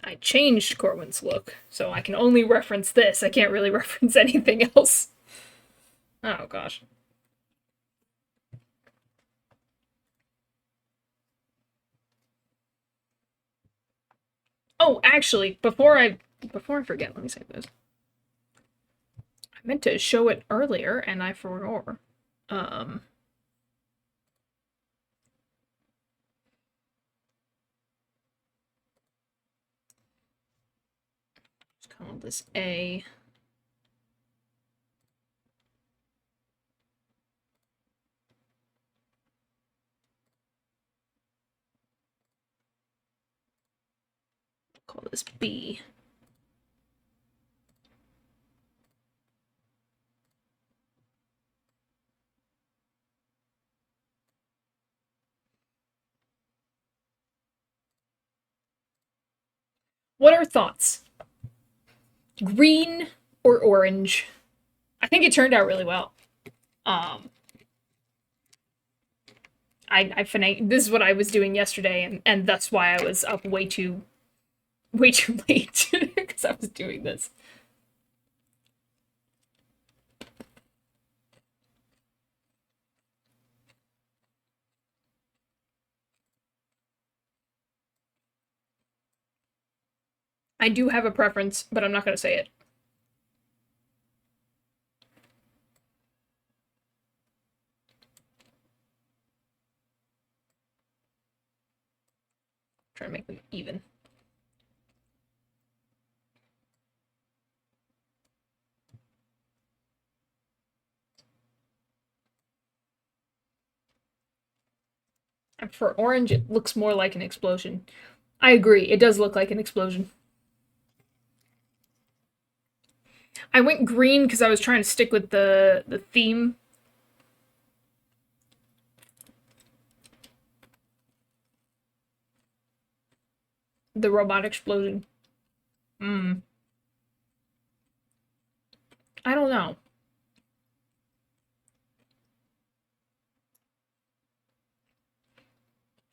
I changed Corwin's look, so I can only reference this. I can't really reference anything else. Oh, gosh. Oh, actually, before I forget, let me say this. I meant to show it earlier, and I forgot. Let's call this A. Call this B. What are thoughts? Green or orange? I think it turned out really well. This is what I was doing yesterday, and that's why I was up way too late because I was doing this. I do have a preference, but I'm not going to say it. Trying to make them even. And for orange, it looks more like an explosion. I agree, it does look like an explosion. I went green because I was trying to stick with the theme. The robot explosion. I don't know.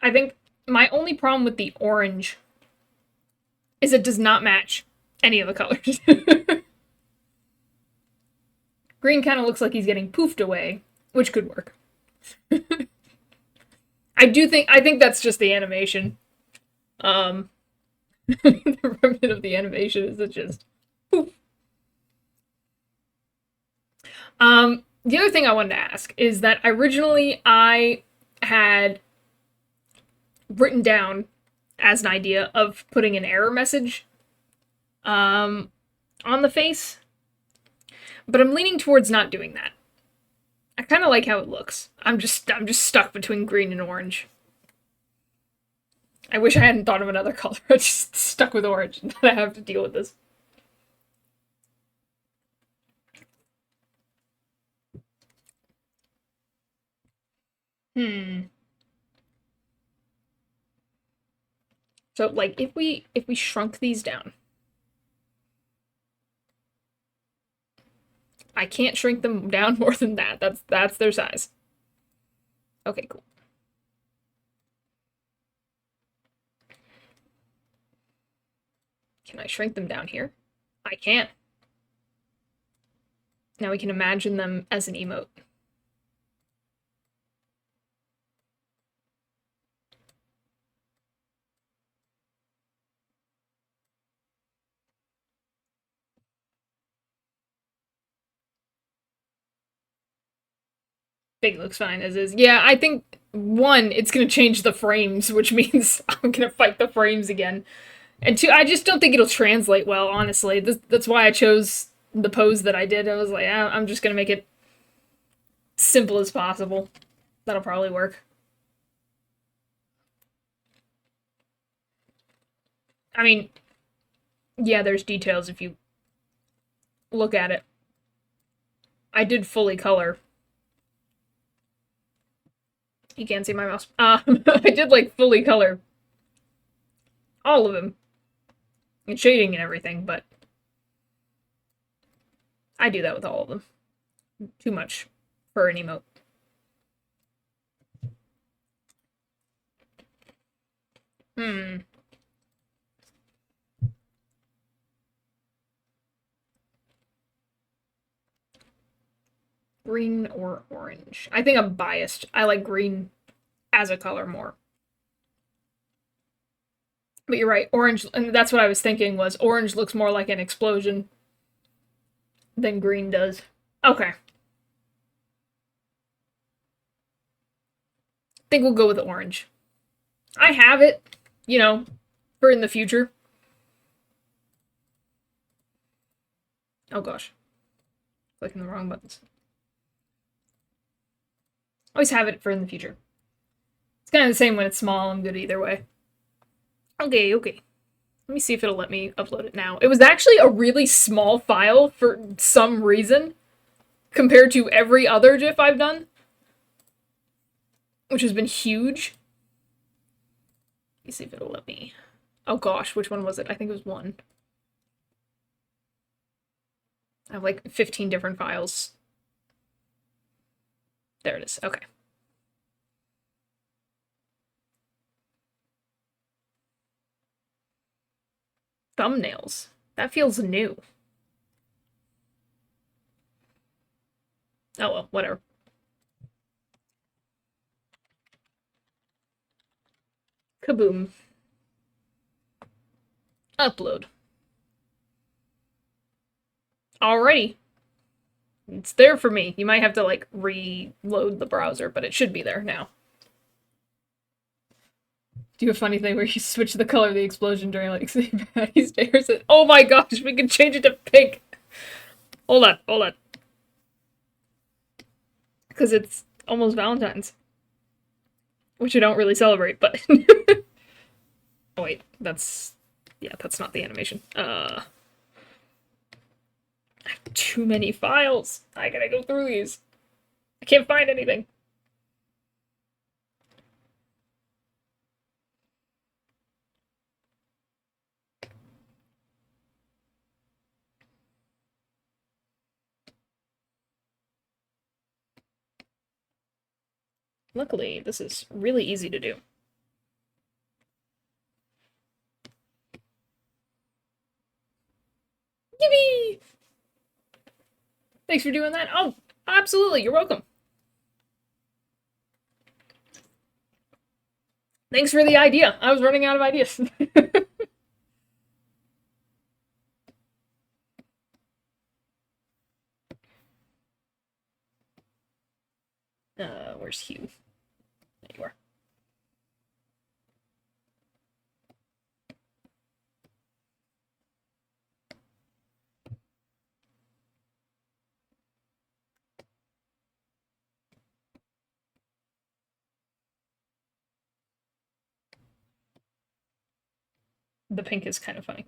I think my only problem with the orange is it does not match any of the colors. Green kind of looks like he's getting poofed away, which could work. I think that's just the animation. The remnant of the animation is it just poof. The other thing I wanted to ask is that originally I had written down as an idea of putting an error message on the face, but I'm leaning towards not doing that. I kind of like how it looks. I'm just stuck between green and orange. I wish I hadn't thought of another color. I'm just stuck with orange and I have to deal with this. So like if we shrunk these down. I can't shrink them down more than that. That's their size. Okay, cool. Can I shrink them down here? I can. Now we can imagine them as an emote. Big looks fine as is. Yeah, I think, one, it's gonna change the frames, which means I'm gonna fight the frames again. And two, I just don't think it'll translate well, honestly. That's why I chose the pose that I did. I was like, I'm just gonna make it simple as possible. That'll probably work. I mean, yeah, there's details if you look at it. I did fully color. You can't see my mouse. I did, like, fully color all of them. And shading and everything, but I do that with all of them. Too much for an emote. Green or orange? I think I'm biased. I like green as a color more. But you're right, orange, and that's what I was thinking was orange looks more like an explosion than green does. Okay. I think we'll go with orange. I have it, you know, for in the future. Oh gosh. Clicking the wrong buttons. Always have it for in the future. It's kind of the same when it's small. I'm good either way. Okay. Let me see if it'll let me upload it now. It was actually a really small file for some reason compared to every other GIF I've done, which has been huge. Let me see if it'll let me. Oh gosh, which one was it? I think it was 1. I have like 15 different files. There it is. Okay. Thumbnails. That feels new. Oh well, whatever. Kaboom. Upload. Alrighty. It's there for me. You might have to, like, reload the browser, but it should be there now. Do a funny thing where you switch the color of the explosion during, like, St. Patty's Day or something. Oh my gosh, we can change it to pink! Hold on. Because it's almost Valentine's. Which I don't really celebrate, but... Oh wait, that's... Yeah, that's not the animation. I have Too many files. I gotta go through these. I can't find anything. Luckily, this is really easy to do. Yippee! Thanks for doing that. Oh, absolutely, you're welcome. Thanks for the idea. I was running out of ideas. Where's Hugh? There you are. The pink is kind of funny.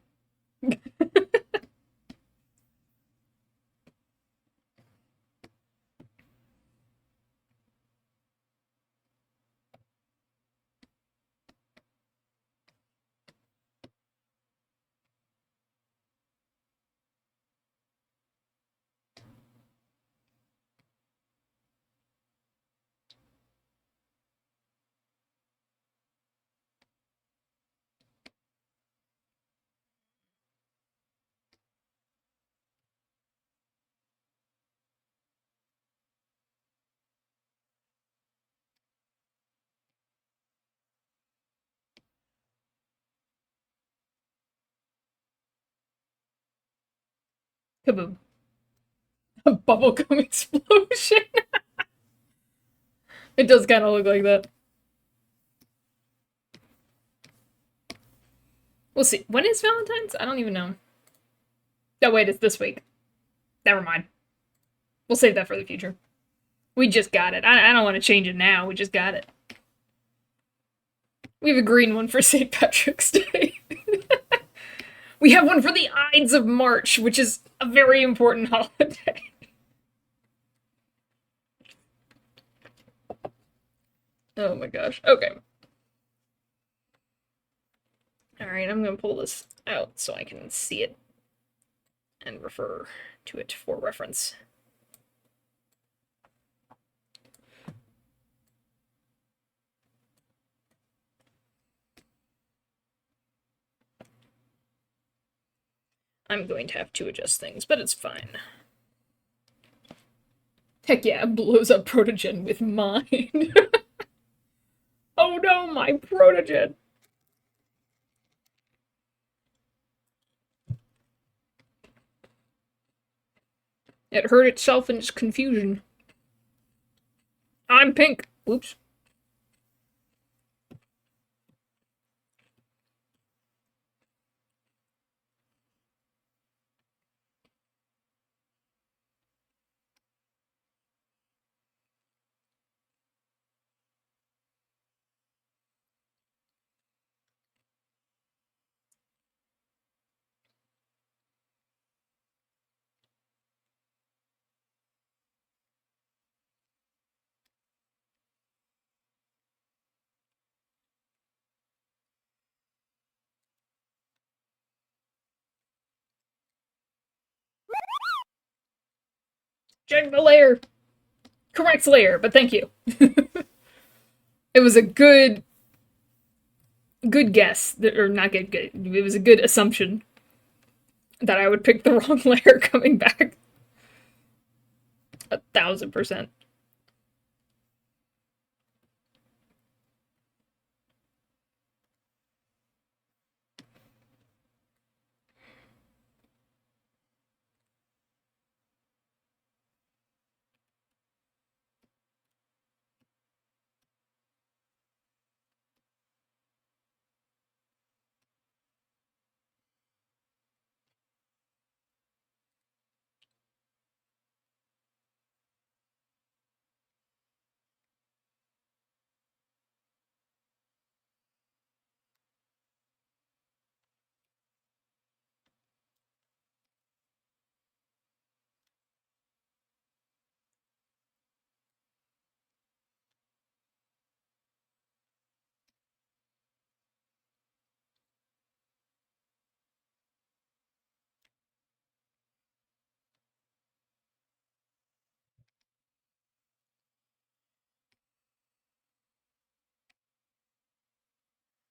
Kaboom. A bubblegum explosion. It does kind of look like that. We'll see. When is Valentine's? I don't even know. Oh, wait, it's this week. Never mind. We'll save that for the future. We just got it. I don't want to change it now. We just got it. We have a green one for St. Patrick's Day. We have one for the Ides of March, which is a very important holiday. Oh my gosh. Okay. Alright, I'm gonna pull this out so I can see it and refer to it for reference. I'm going to have to adjust things, but it's fine. Heck yeah, blows up Protogen with mine. Oh no, my Protogen! It hurt itself in its confusion. I'm pink. Oops. Check the layer. Correct layer, but thank you. It was a good guess, or not good. It was a good assumption that I would pick the wrong layer coming back. 1000%.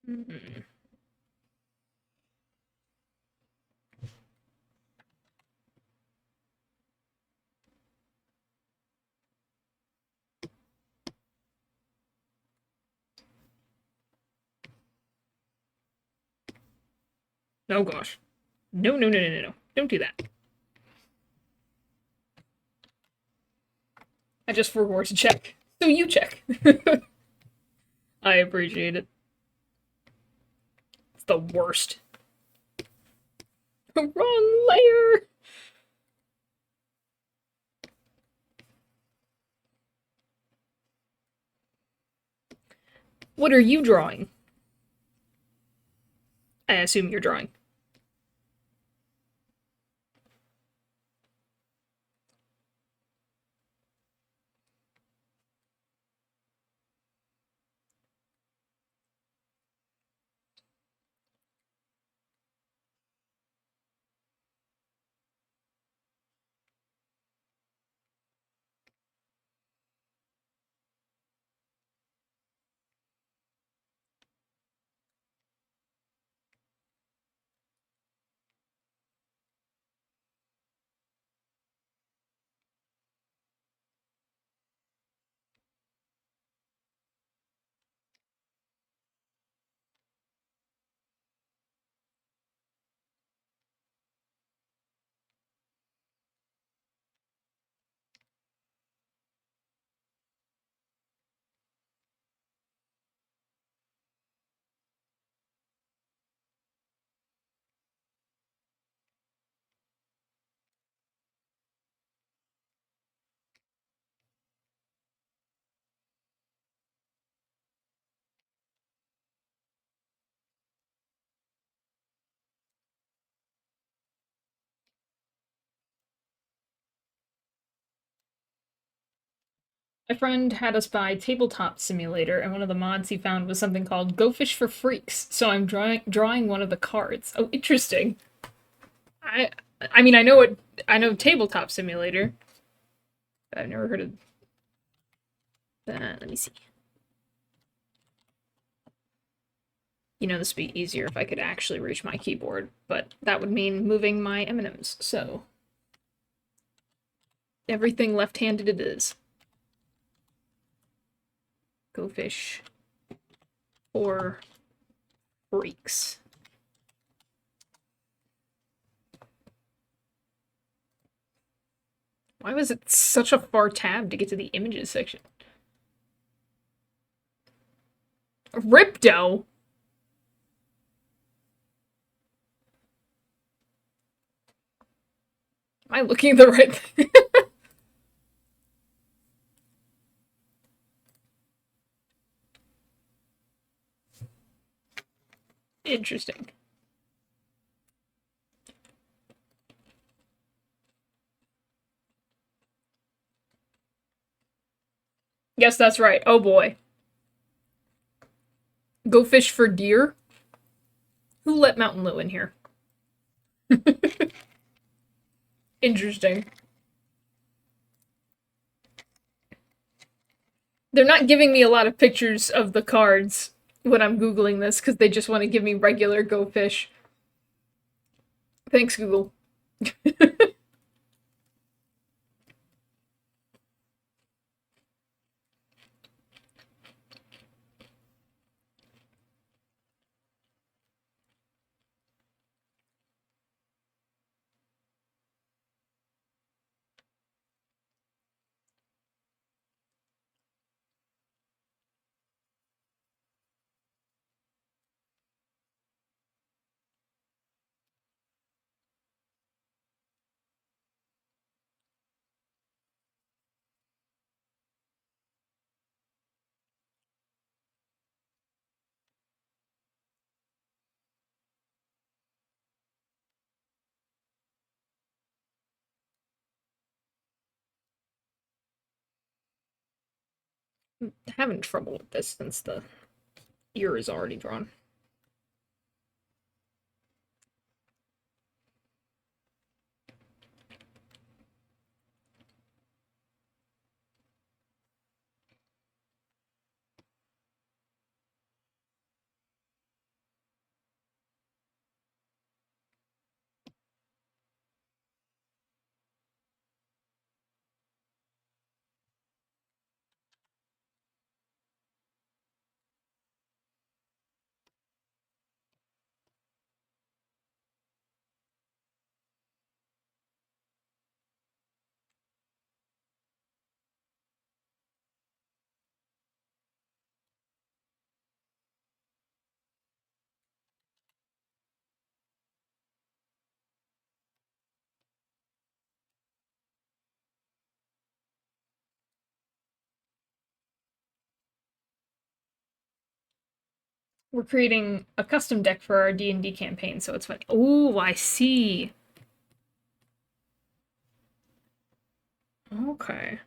Hmm. Oh gosh. No, no, no, no, no, no. Don't do that. I just forgot to check. So you check. I appreciate it. It's the worst. Wrong layer! What are you drawing? I assume you're drawing. My friend had us buy Tabletop Simulator, and one of the mods he found was something called Go Fish for Freaks. So I'm drawing one of the cards. Oh, interesting. I I mean I know Tabletop Simulator. But I've never heard of that. Let me see. You know, this would be easier if I could actually reach my keyboard, but that would mean moving my M&Ms. So everything left-handed it is. Go fish for freaks. Why was it such a far tab to get to the images section? Ripto? Am I looking at the right thing? Interesting. Yes, that's right. Oh boy. Go fish for deer? Who let Mountain Lou in here? Interesting. They're not giving me a lot of pictures of the cards when I'm Googling this because they just want to give me regular Go Fish. Thanks, Google. Having trouble with this since the ear is already drawn. We're creating a custom deck for our D&D campaign, so it's fun. Oh, I see. Okay.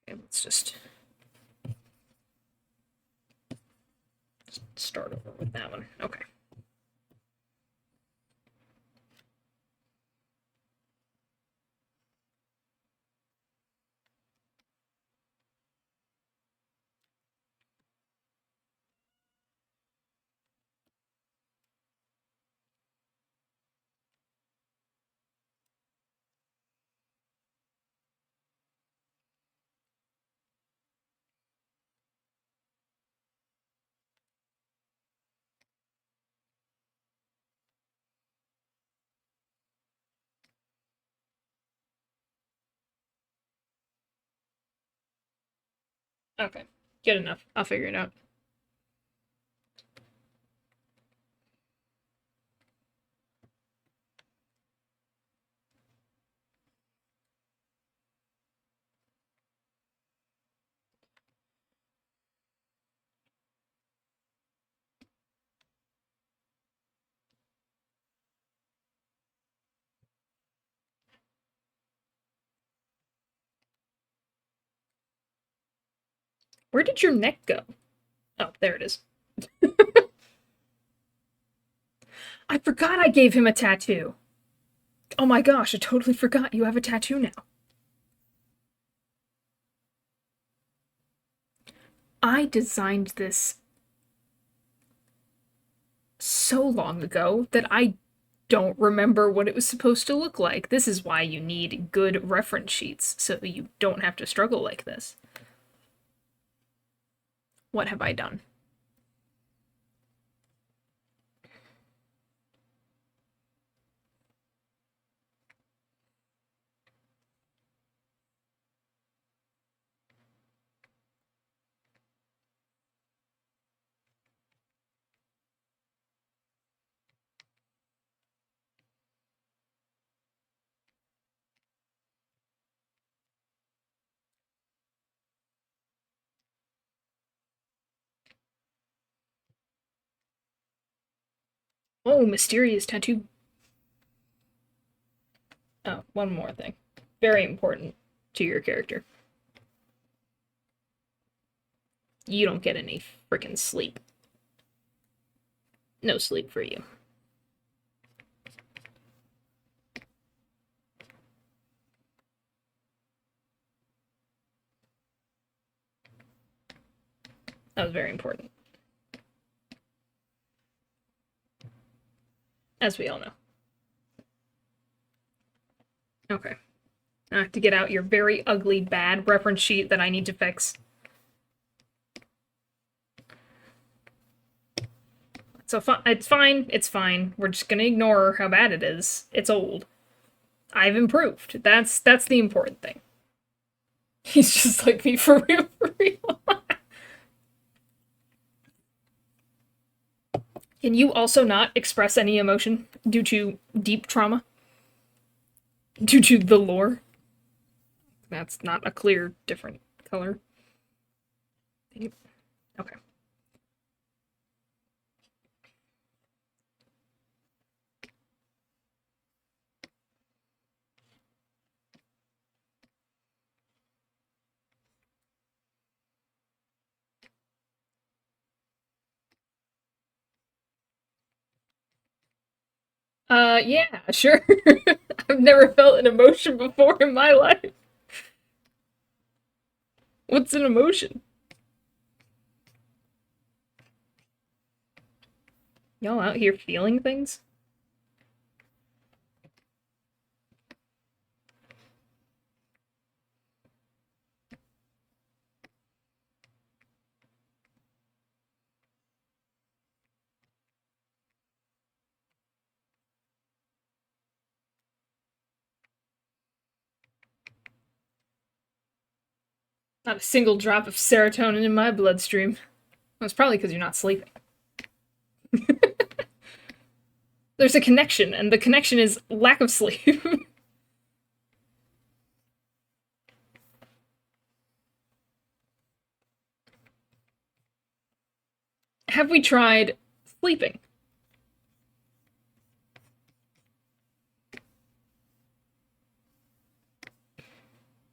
Okay, let's just start over with that one. Okay. Okay. Good enough. I'll figure it out. Where did your neck go? Oh, there it is. I forgot I gave him a tattoo. Oh my gosh, I totally forgot you have a tattoo now. I designed this so long ago that I don't remember what it was supposed to look like. This is why you need good reference sheets, so you don't have to struggle like this. What have I done? Oh, mysterious tattoo. Oh, one more thing. Very important to your character. You don't get any freaking sleep. No sleep for you. That was very important. As we all know. Okay. I have to get out your very ugly, bad reference sheet that I need to fix. So it's fine. It's fine. We're just gonna ignore how bad it is. It's old. I've improved. That's the important thing. He's just like me for real, for real. Can you also not express any emotion due to deep trauma? Due to the lore? That's not a clear, different color. Okay. Yeah, sure. I've never felt an emotion before in my life. What's an emotion? Y'all out here feeling things? Not a single drop of serotonin in my bloodstream. Well, it's probably because you're not sleeping. There's a connection, and the connection is lack of sleep. have we tried sleeping?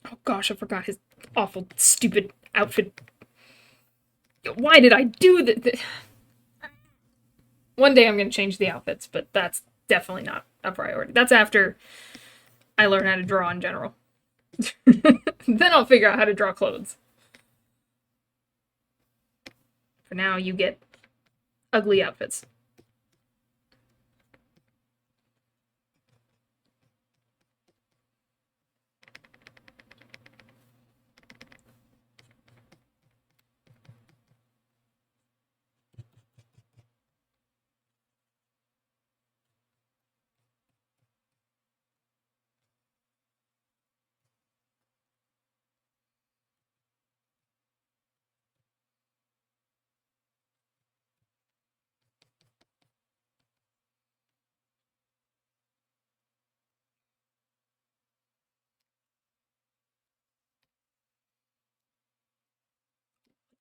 Oh gosh, I forgot his awful, stupid outfit. Why did I do that? One day I'm gonna change the outfits, but that's definitely not a priority. That's after I learn how to draw in general. Then I'll figure out how to draw clothes. For now, you get ugly outfits.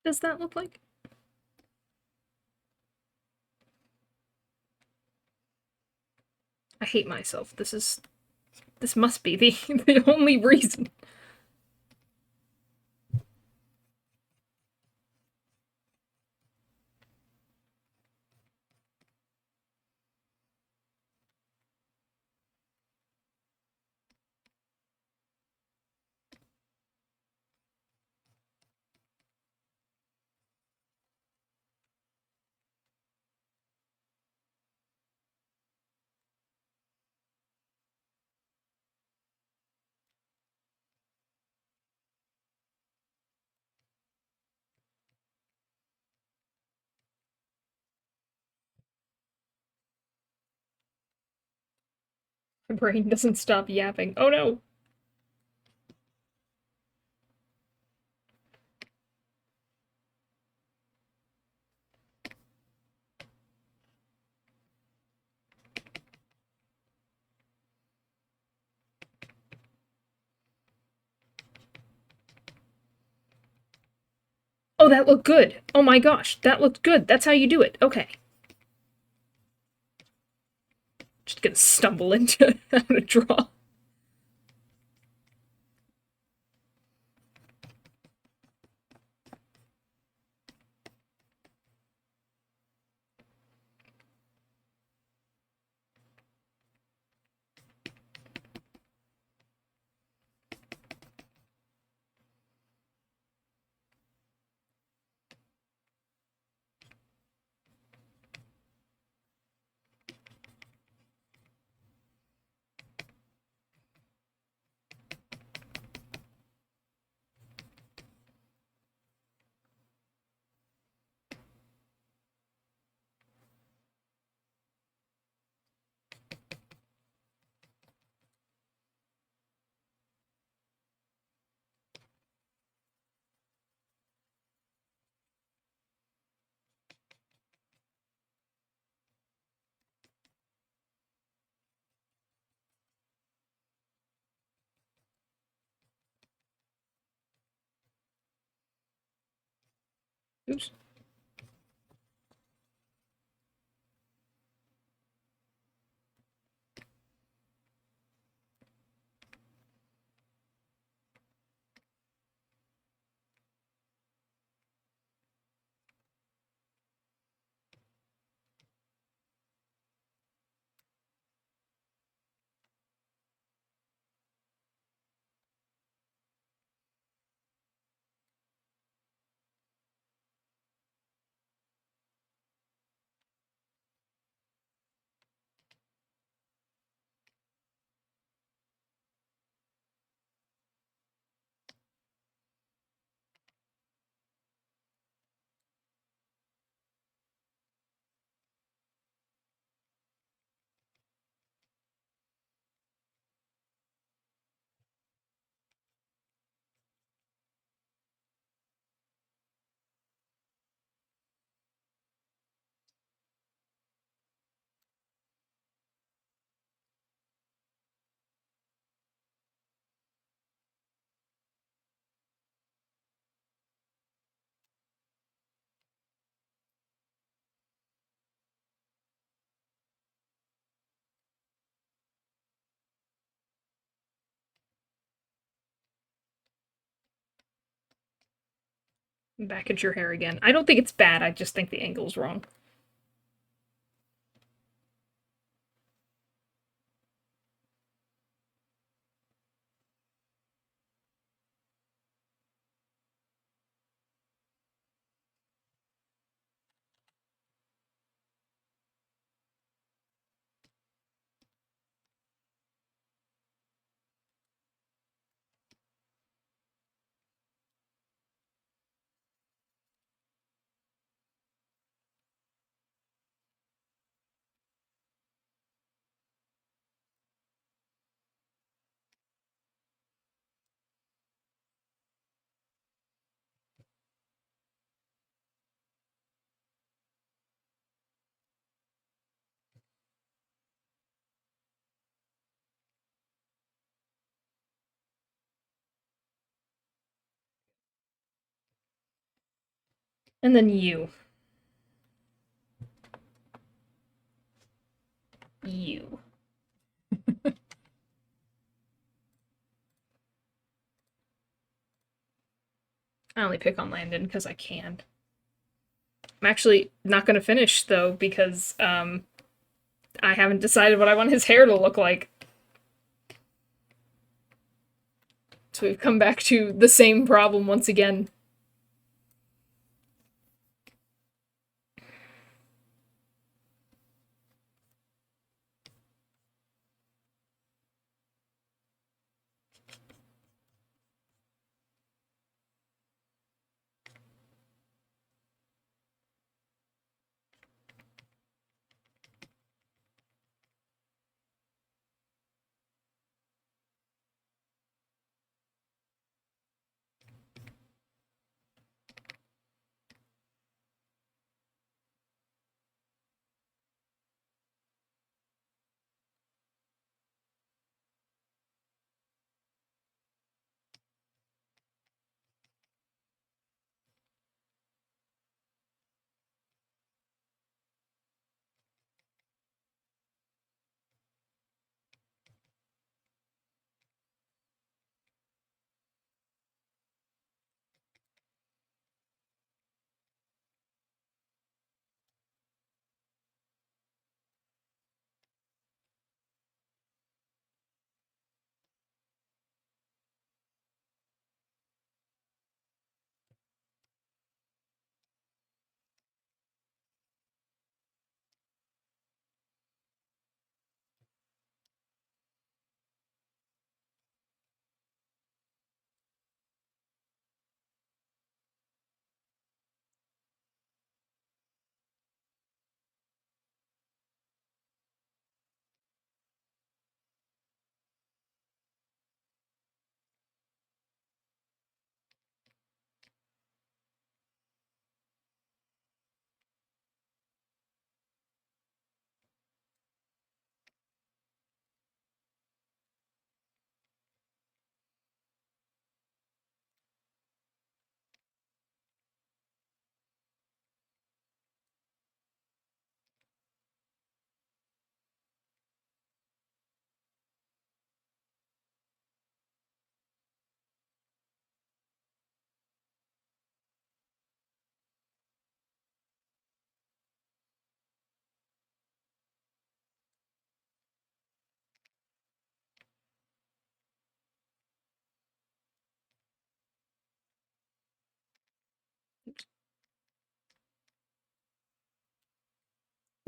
Does that look like? I hate myself. This must be the the only reason. My brain doesn't stop yapping. Oh no! Oh, that looked good. Oh my gosh, that looked good. That's how you do it. Okay. Just gonna stumble into how to draw. Oops. Back at your hair again. I don't think it's bad, I just think the angle's wrong. And then you. You. I only pick on Landon because I can. I'm actually not gonna finish though because I haven't decided what I want his hair to look like. So we've come back to the same problem once again.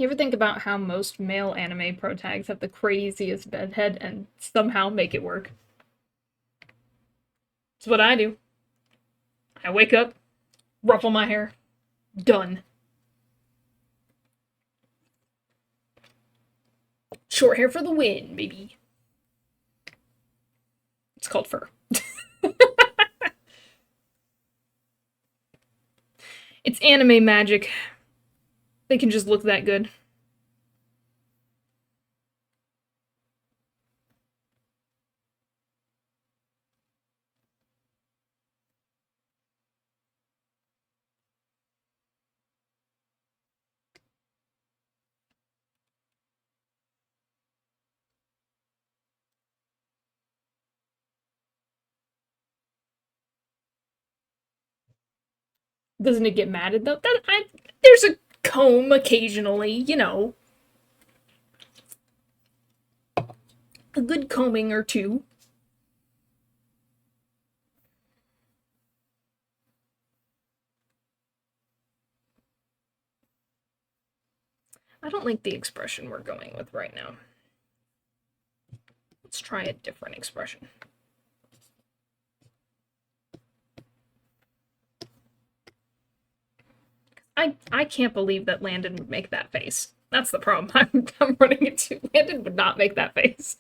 You ever think about how most male anime pro tags have the craziest bedhead and somehow make it work? It's what I do. I wake up, ruffle my hair, done. Short hair for the win, baby. It's called fur. It's anime magic. They can just look that good. Doesn't it get matted though? There's a comb occasionally, you know. A good combing or two. I don't like the expression we're going with right now. Let's try a different expression. I can't believe that Landon would make that face. That's the problem I'm running into. Landon would not make that face.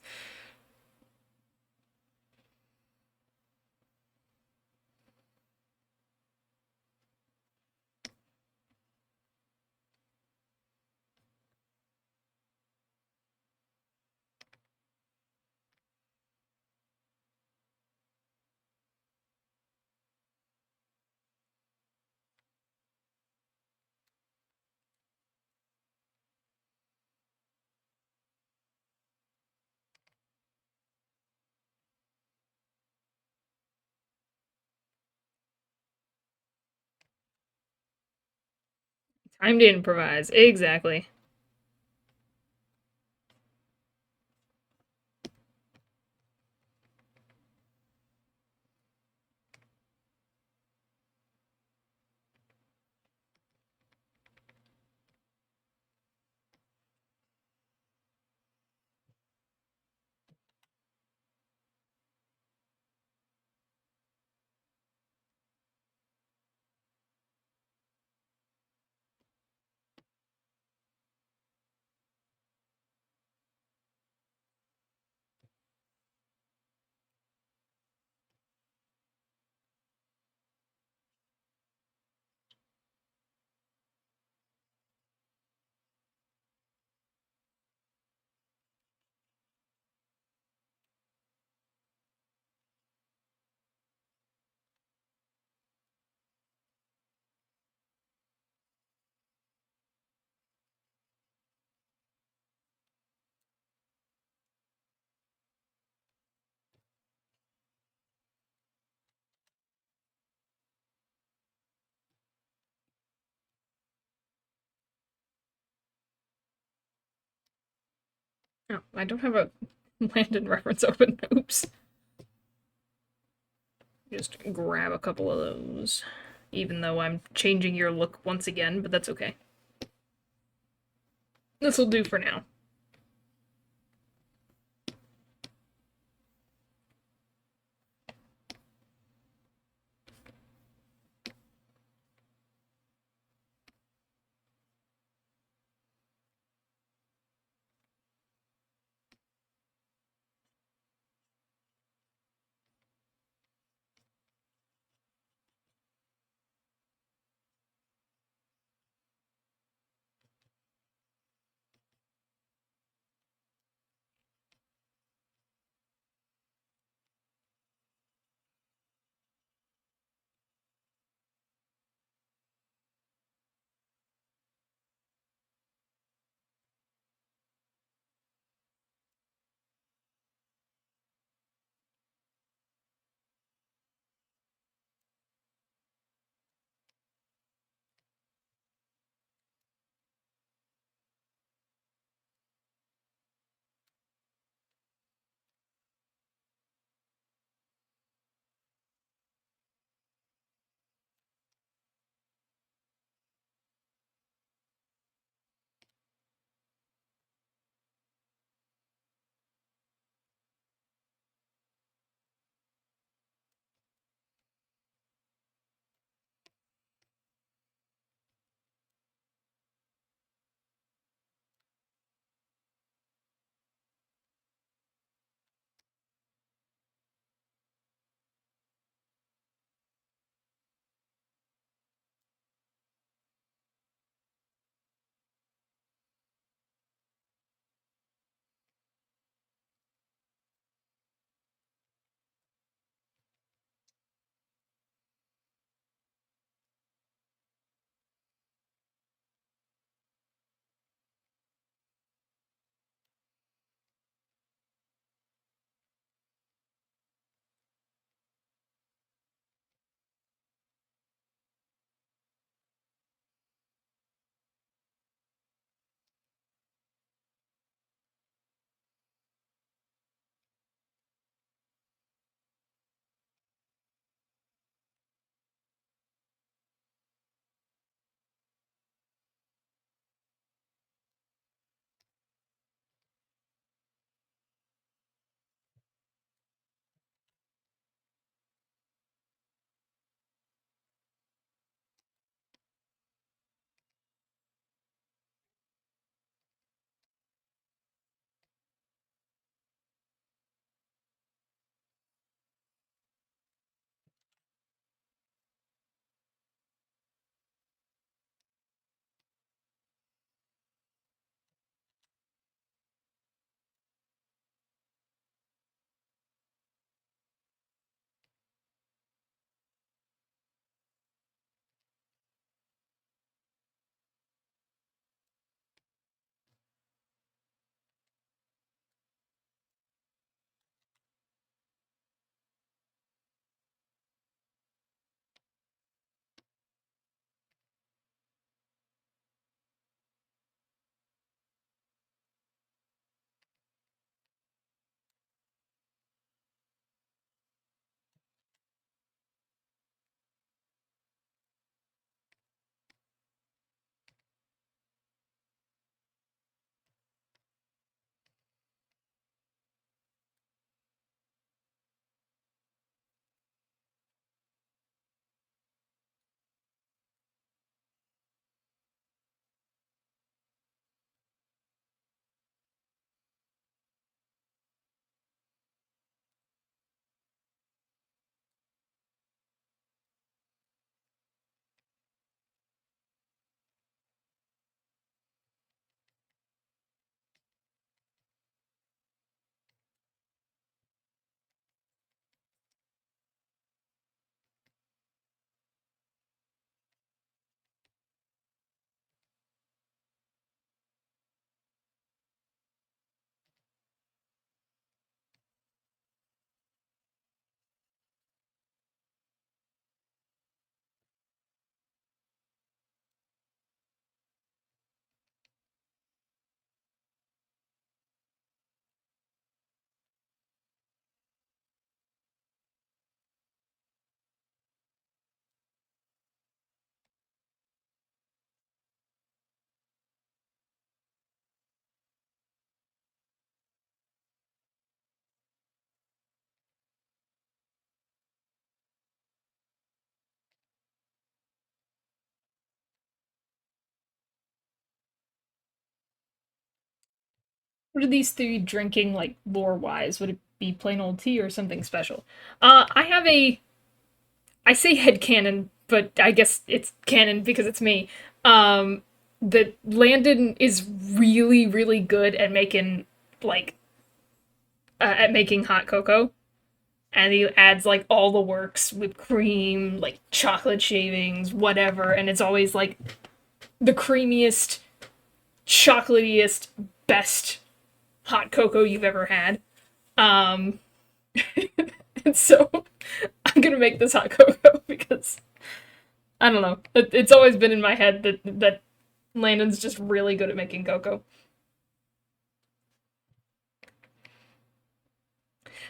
Time to improvise. Exactly. Oh, I don't have a Landon reference open. Oops. Just grab a couple of those. Even though I'm changing your look once again, but that's okay. This'll do for now. What are these three drinking, like, lore-wise? Would it be plain old tea or something special? I say headcanon, but I guess it's canon because it's me. That Landon is really, really good at making, like, at making hot cocoa. And he adds, like, all the works, whipped cream, like, chocolate shavings, whatever, and it's always, like, the creamiest, chocolatiest, best hot cocoa you've ever had. And so I'm gonna make this hot cocoa because I don't know. It's always been in my head that Landon's just really good at making cocoa.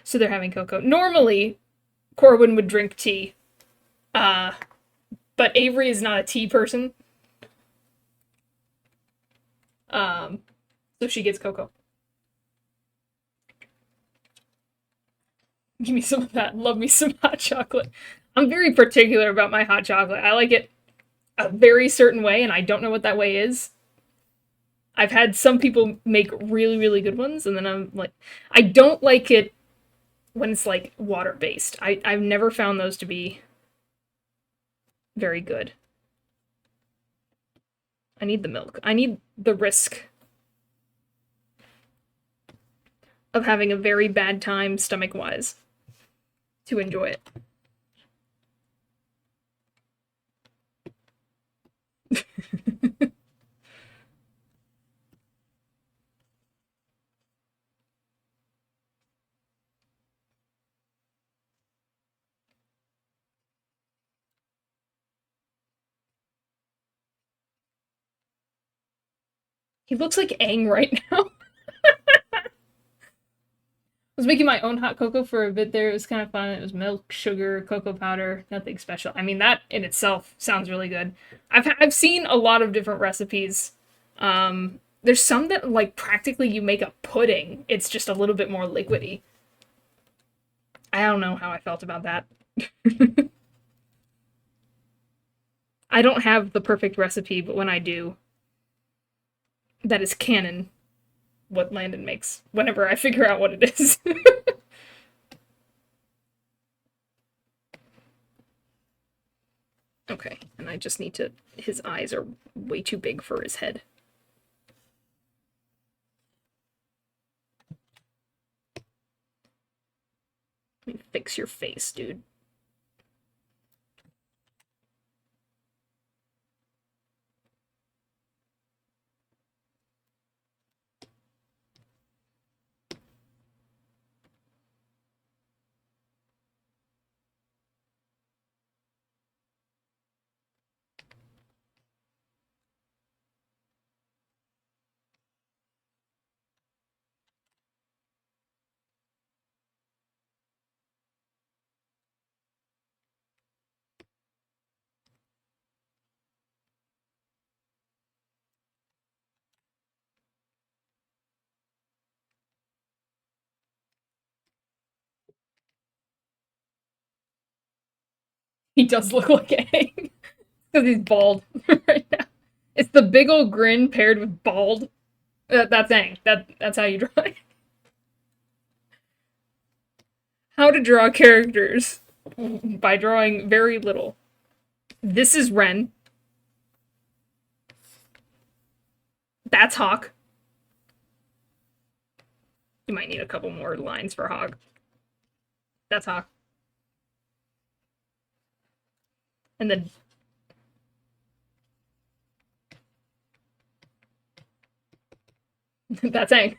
So they're having cocoa. Normally, Corwin would drink tea. But Avery is not a tea person. So she gets cocoa. Give me some of that. Love me some hot chocolate. I'm very particular about my hot chocolate. I like it a very certain way, and I don't know what that way is. I've had some people make really, really good ones, and then I'm like, I don't like it when it's like water-based. I've never found those to be very good. I need the milk. I need the risk of having a very bad time stomach-wise to enjoy it. He looks like Aang right now. I was making my own hot cocoa for a bit there. It was kind of fun. It was milk, sugar, cocoa powder, nothing special. I mean, that in itself sounds really good. I've seen a lot of different recipes. There's some that, like, practically you make a pudding. It's just a little bit more liquidy. I don't know how I felt about that. I don't have the perfect recipe, but when I do, that is canon what Landon makes whenever I figure out what it is. Okay, and I just need to... His eyes are way too big for his head. Let me fix your face, dude. He does look like Aang. Because he's bald right now. It's the big old grin paired with bald. That's Aang. That's how you draw it. How to draw characters by drawing very little. This is Ren. That's Hawk. You might need a couple more lines for Hawk. That's Hawk. And then... That's Aang.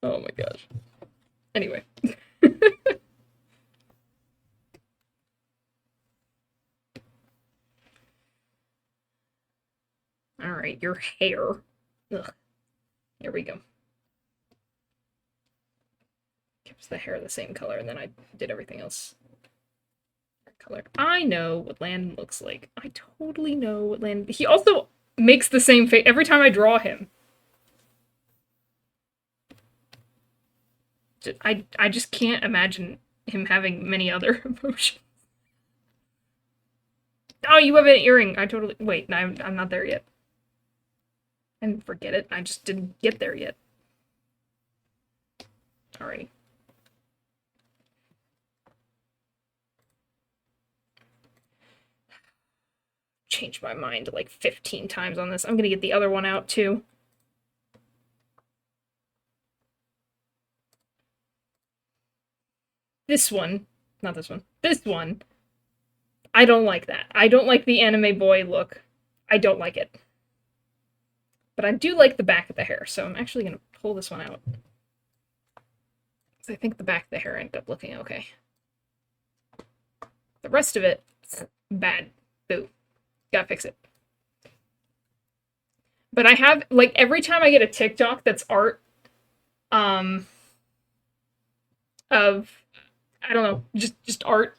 Oh my gosh. Anyway. Alright, your hair. Ugh. Here we go. Keeps the hair the same color, and then I did everything else color. I know what Landon looks like. I totally know what Landon... He also makes the same face every time I draw him. I just can't imagine him having many other emotions. Oh, you have an earring. I totally... Wait, I'm not there yet. I didn't forget it. I just didn't get there yet. Alrighty. Changed my mind like 15 times on this. I'm gonna get the other one out too. This one. Not this one. This one. I don't like that. I don't like the anime boy look. I don't like it. But I do like the back of the hair, so I'm actually gonna pull this one out. I think the back of the hair ended up looking okay. The rest of it, bad. Boo. Gotta fix it. But I have, like, every time I get a TikTok that's art, of, I don't know, just art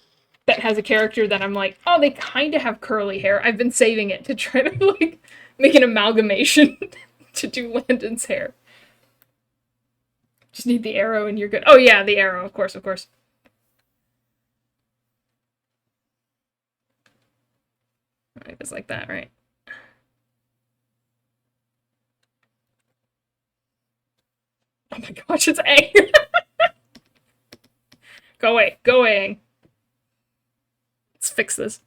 that has a character that I'm like, oh, they kind of have curly hair. I've been saving it to try to, like, make an amalgamation to do Landon's hair. Just need the arrow and you're good. Oh yeah, the arrow, of course, of course. Alright, just like that, right? Oh my gosh, it's Aang! Go away, go away, Aang. Let's fix this.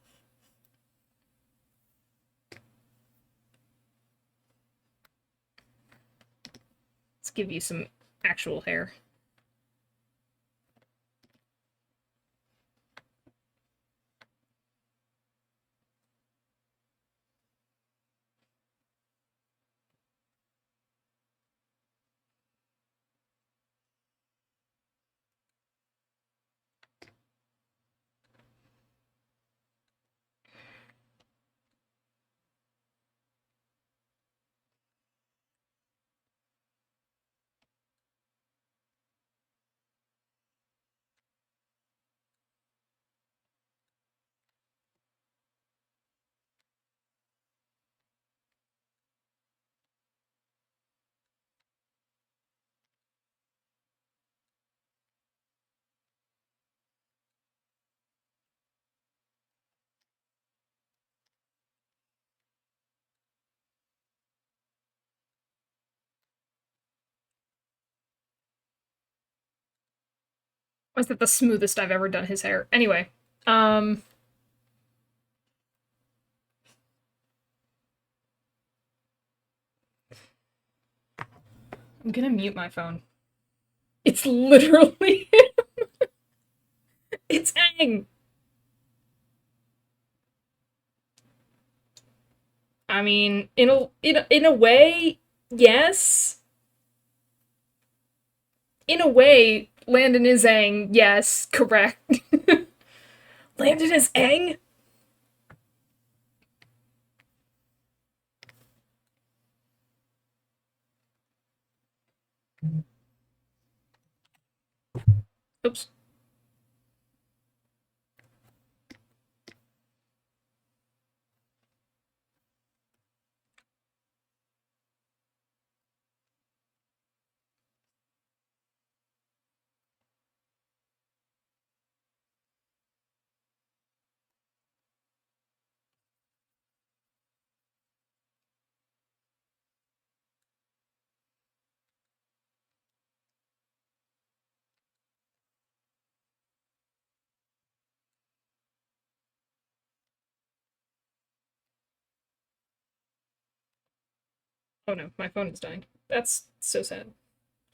Let's give you some actual hair. Was that the smoothest I've ever done his hair? Anyway, I'm gonna mute my phone. It's literally him. It's Aang. I mean, in a way, yes. In a way, Landon is Aang. Yes, correct. Landon is Aang? Oops. Oh no, my phone is dying. That's so sad.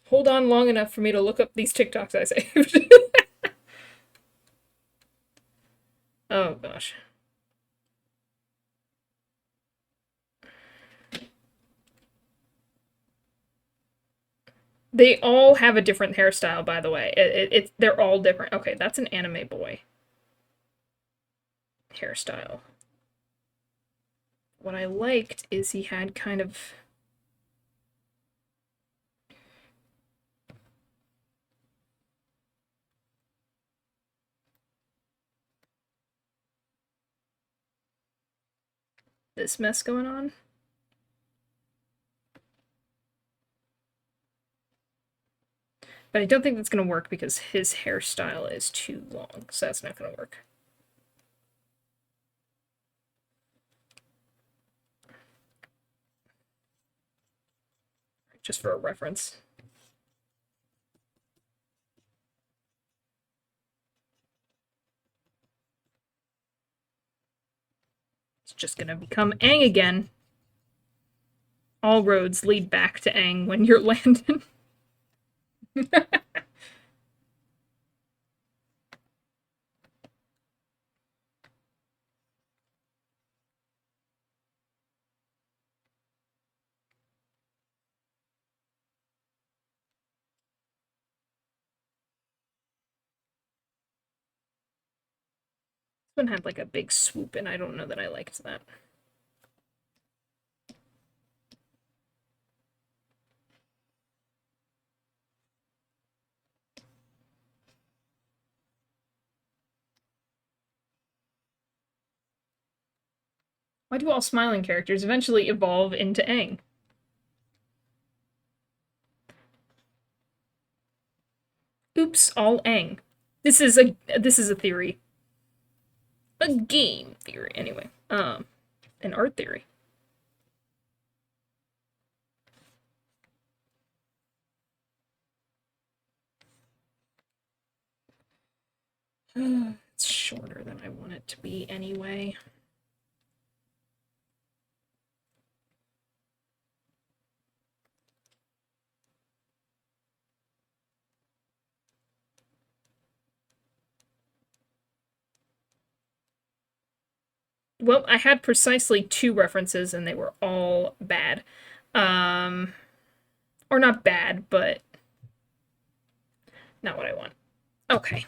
Hold on long enough for me to look up these TikToks I saved. Oh gosh. They all have a different hairstyle, by the way. They're all different. Okay, that's an anime boy hairstyle. What I liked is he had kind of... this mess going on. But I don't think that's going to work because his hairstyle is too long, so that's not going to work. just for a reference. It's just gonna become Aang again. All roads lead back to Aang when you're Landon. This one had like a big swoop, and I don't know that I liked that. Why do all smiling characters eventually evolve into Aang? Oops, all Aang. This is a theory. A game theory, anyway. An art theory. It's shorter than I want it to be anyway. Well, I had precisely 2 references and they were all bad. Or not bad, but not what I want. Okay.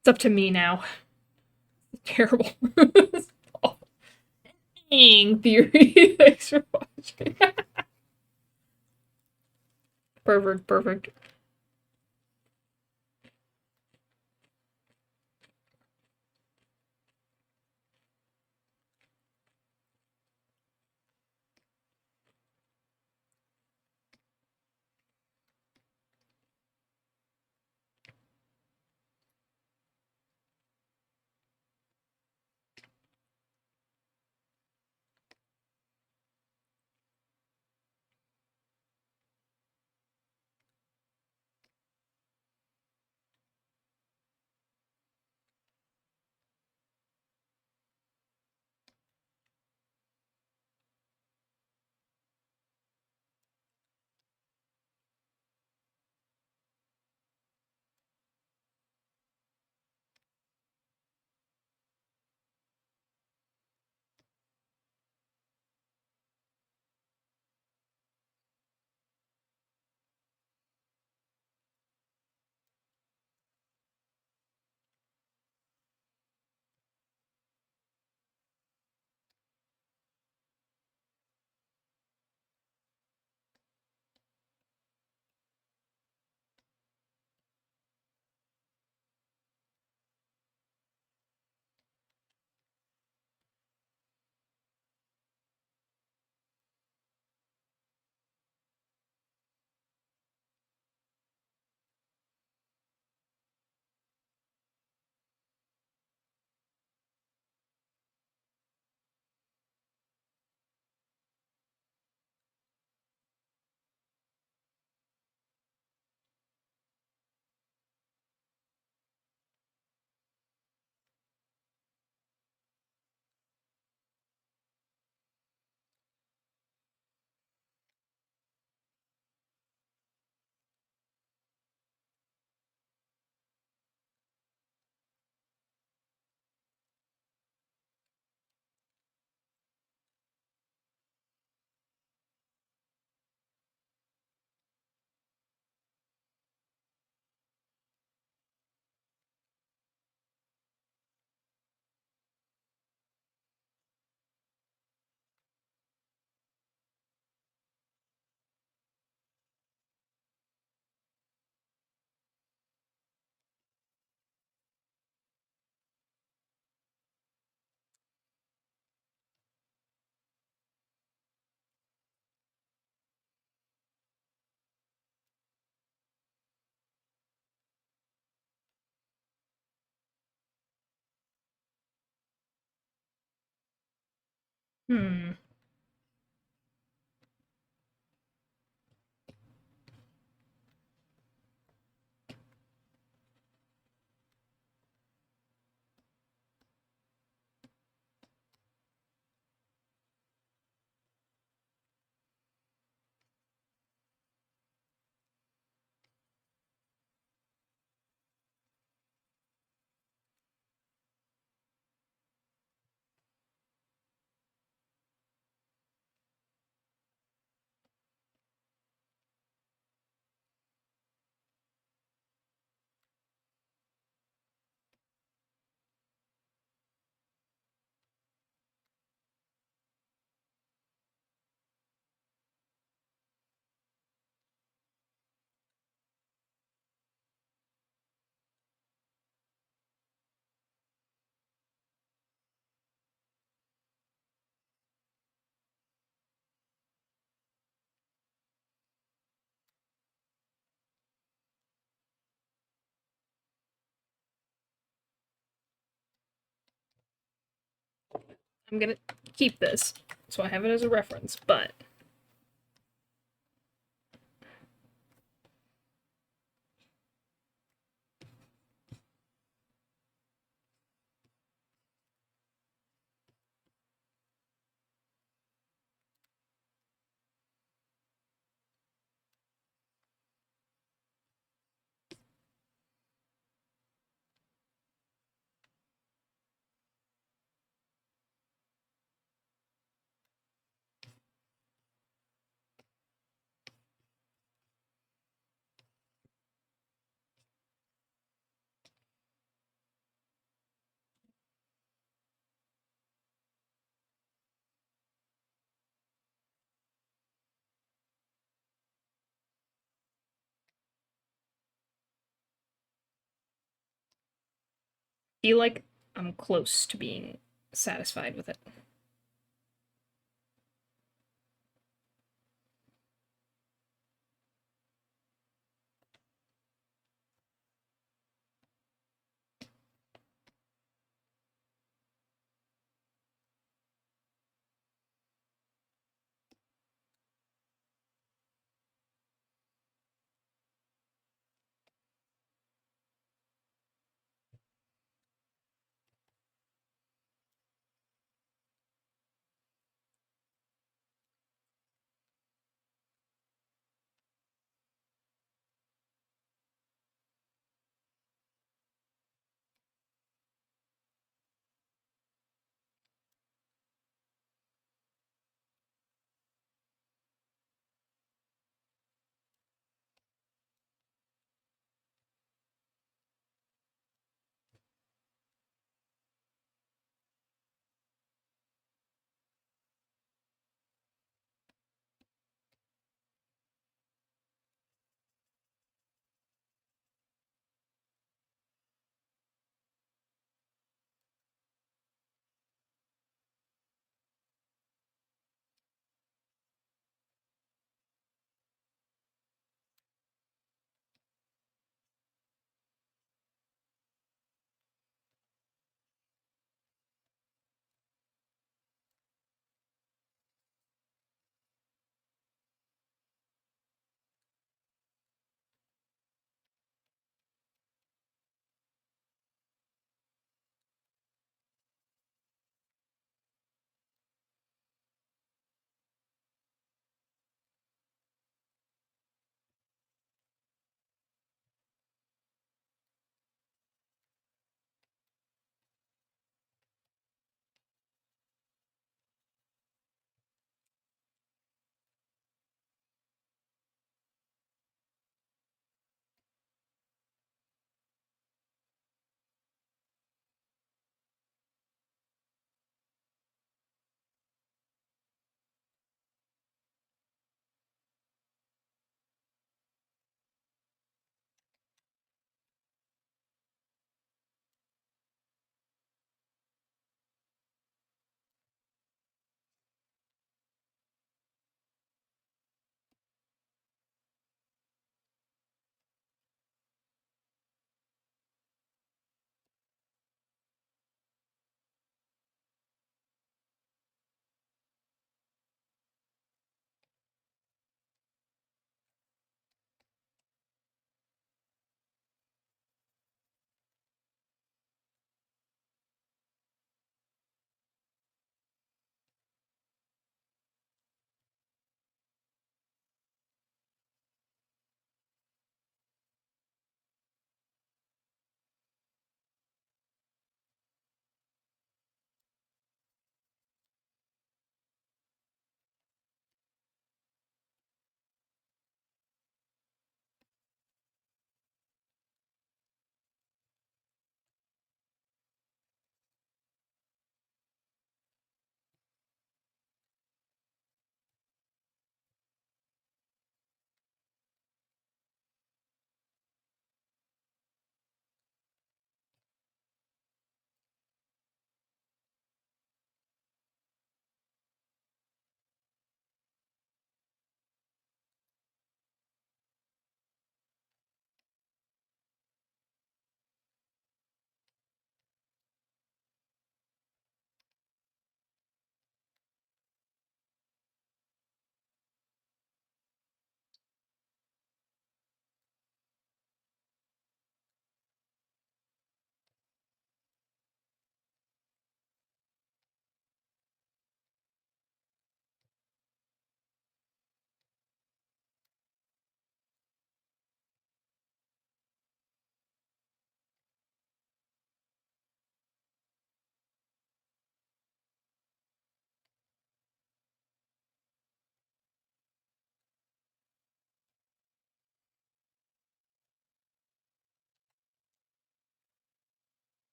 It's up to me now. Terrible. Aang theory. Thanks for watching. Perfect. Hmm. I'm gonna keep this, so I have it as a reference, but... feel like I'm close to being satisfied with it.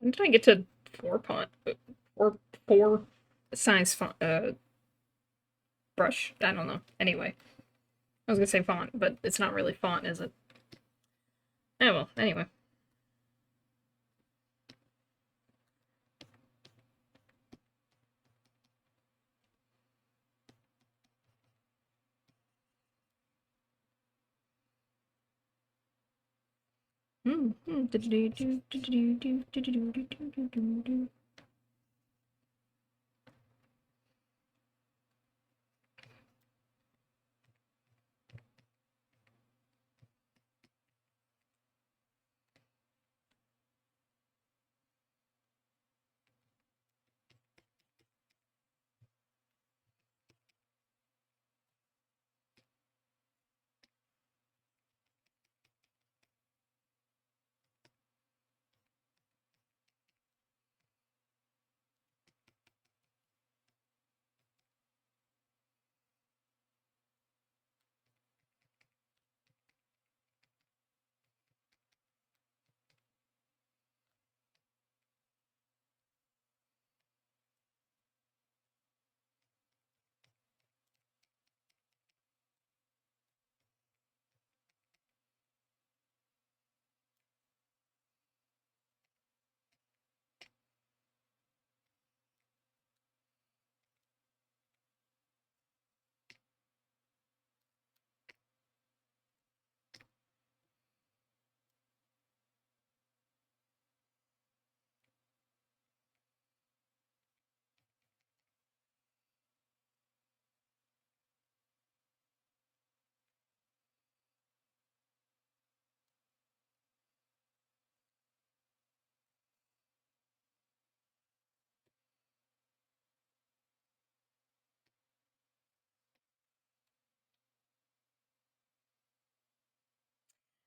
When did I get to 4 size font, brush? I don't know. Anyway. I was gonna say font, but it's not really font, is it? Oh well, anyway.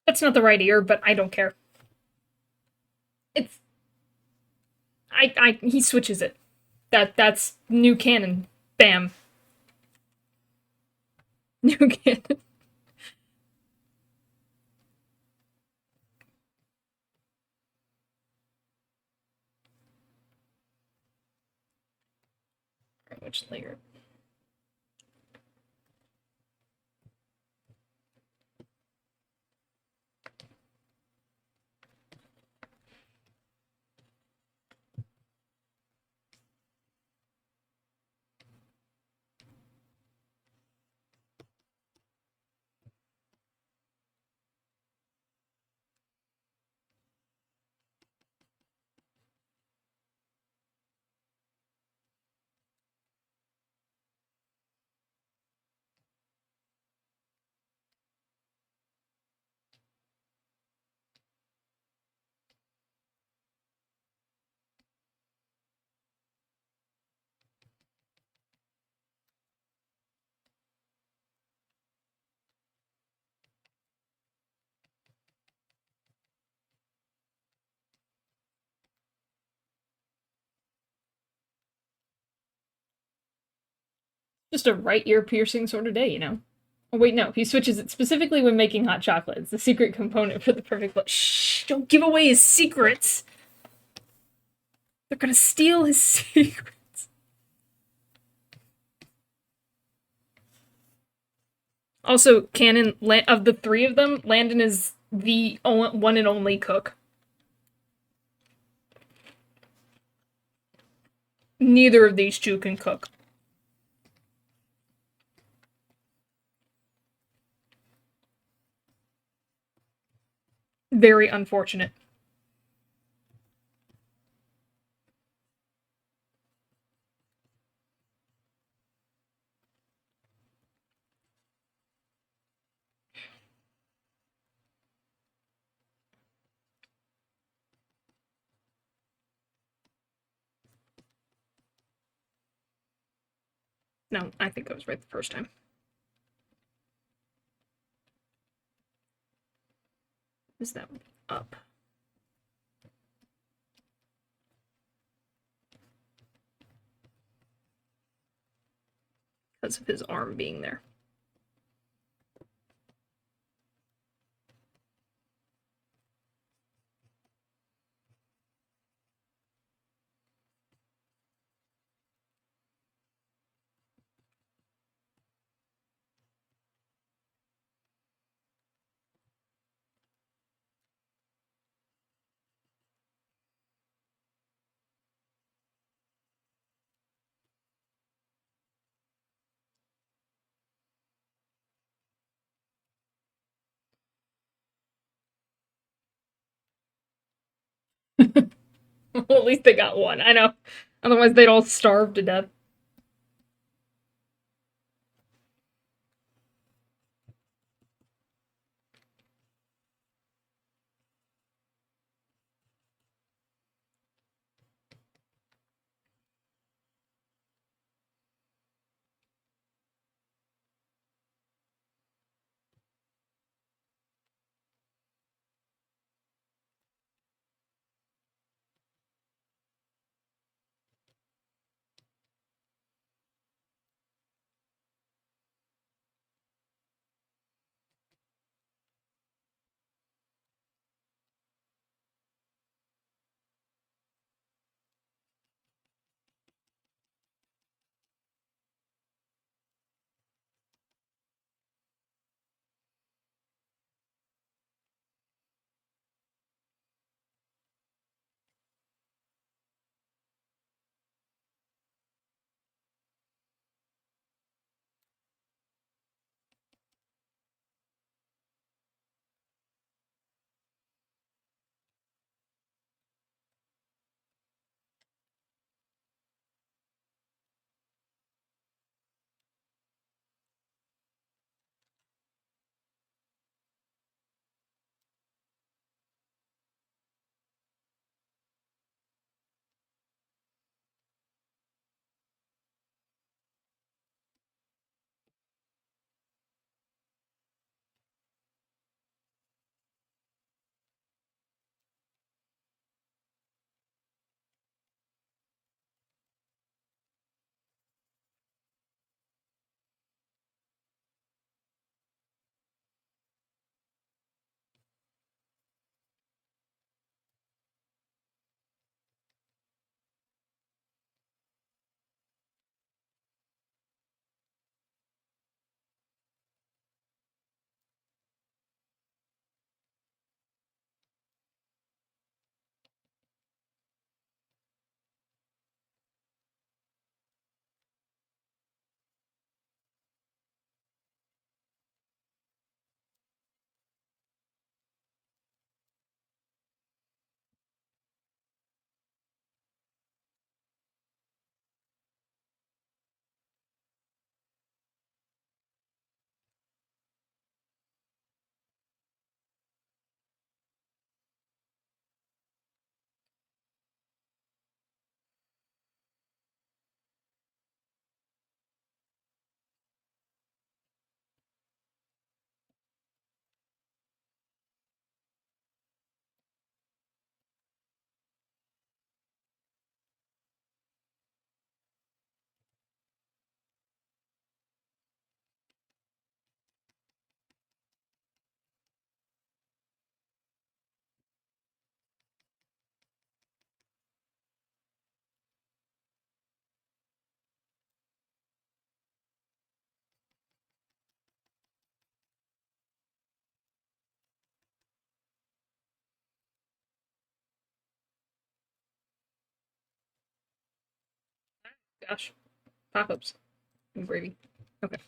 That's not the right ear, but I don't care. It's he switches it. That's new canon. Bam. New canon. Which layer? Just a right ear piercing sort of day, you know? Oh, wait, no. He switches it specifically when making hot chocolate. It's the secret component for the perfect look. Shh! Don't give away his secrets! They're gonna steal his secrets. Also, canon, of the three of them, Landon is the one and only cook. Neither of these two can cook. Very unfortunate. No, I think I was right the first time. Is that up? Because of his arm being there. Well, at least they got one. I know. Otherwise, they'd all starve to death. Gosh. Pop-ups. And gravy. Okay.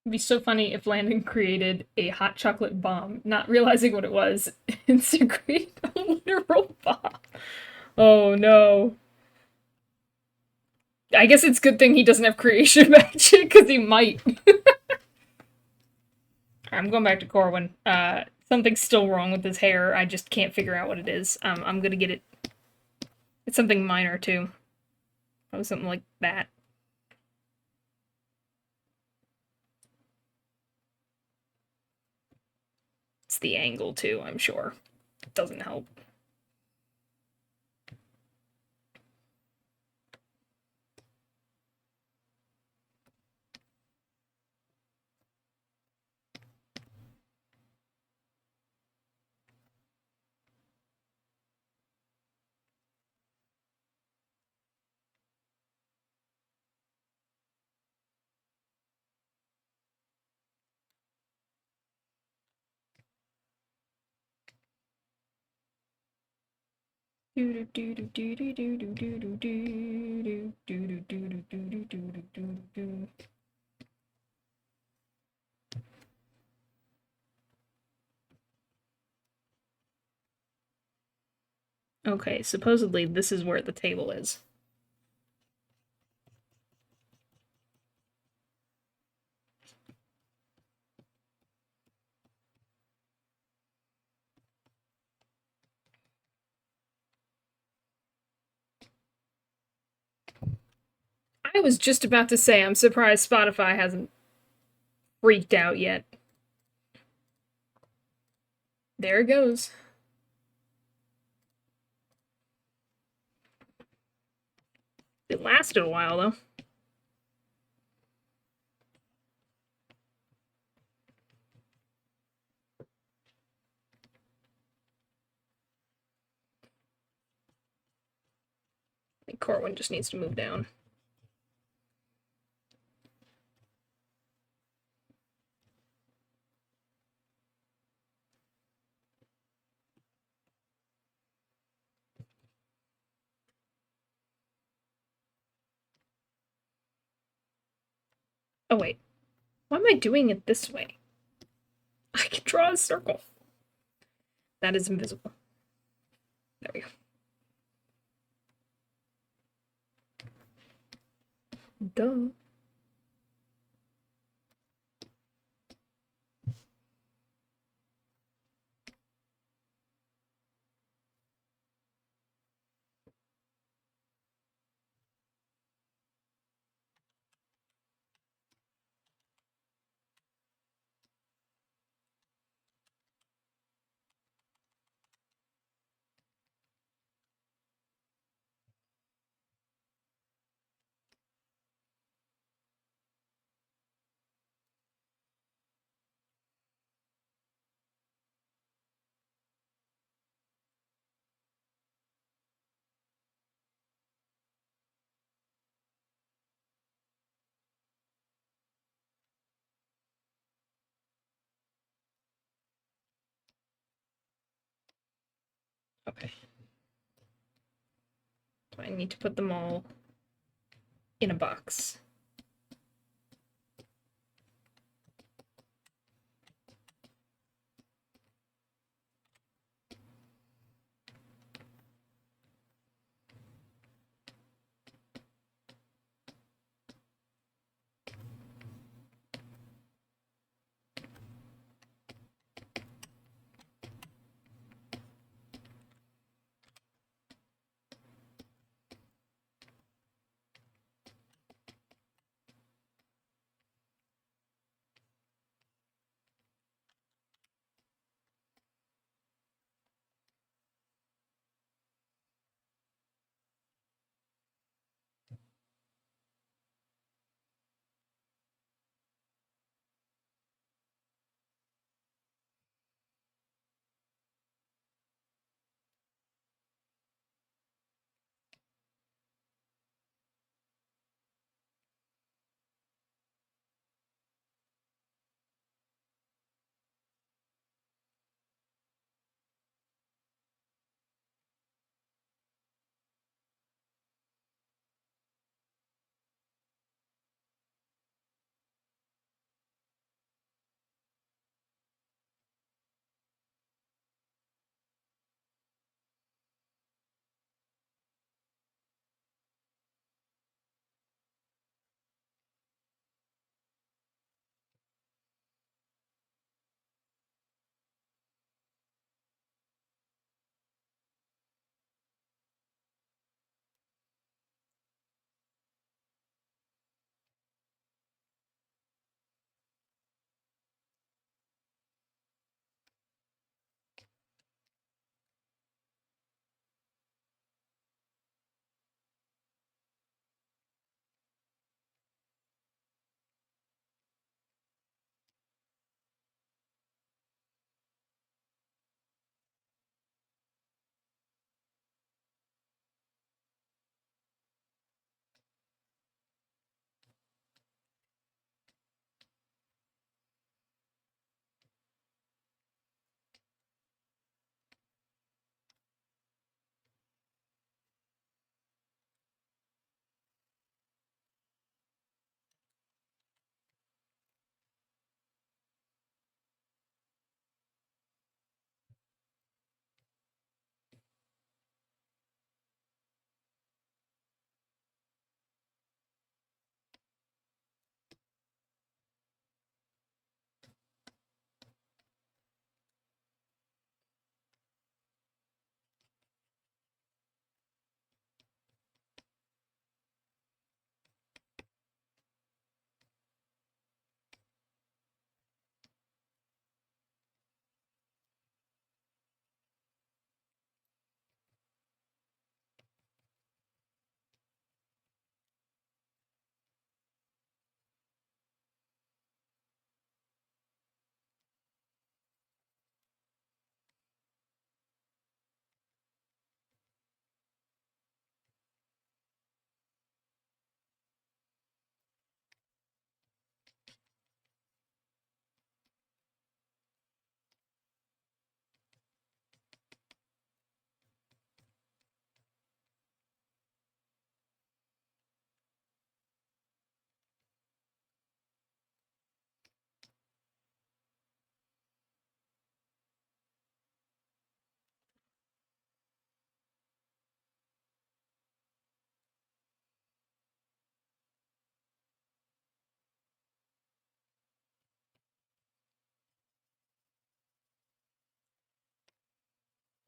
It'd be so funny if Landon created a hot chocolate bomb, not realizing what it was, and to create a literal bomb. Oh no. I guess it's a good thing he doesn't have creation magic, because he might. I'm going back to Corwin. Something's still wrong with his hair. I just can't figure out what it is. I'm gonna get it. It's something minor too. Probably something like that. It's the angle too, I'm sure. It doesn't help. Okay, supposedly this is where the table is. I was just about to say, I'm surprised Spotify hasn't freaked out yet. There it goes. It lasted a while, though. I think Corwin just needs to move down. Oh, wait. Why am I doing it this way? I can draw a circle. That is invisible. There we go. Duh. Okay. I need to put them all in a box.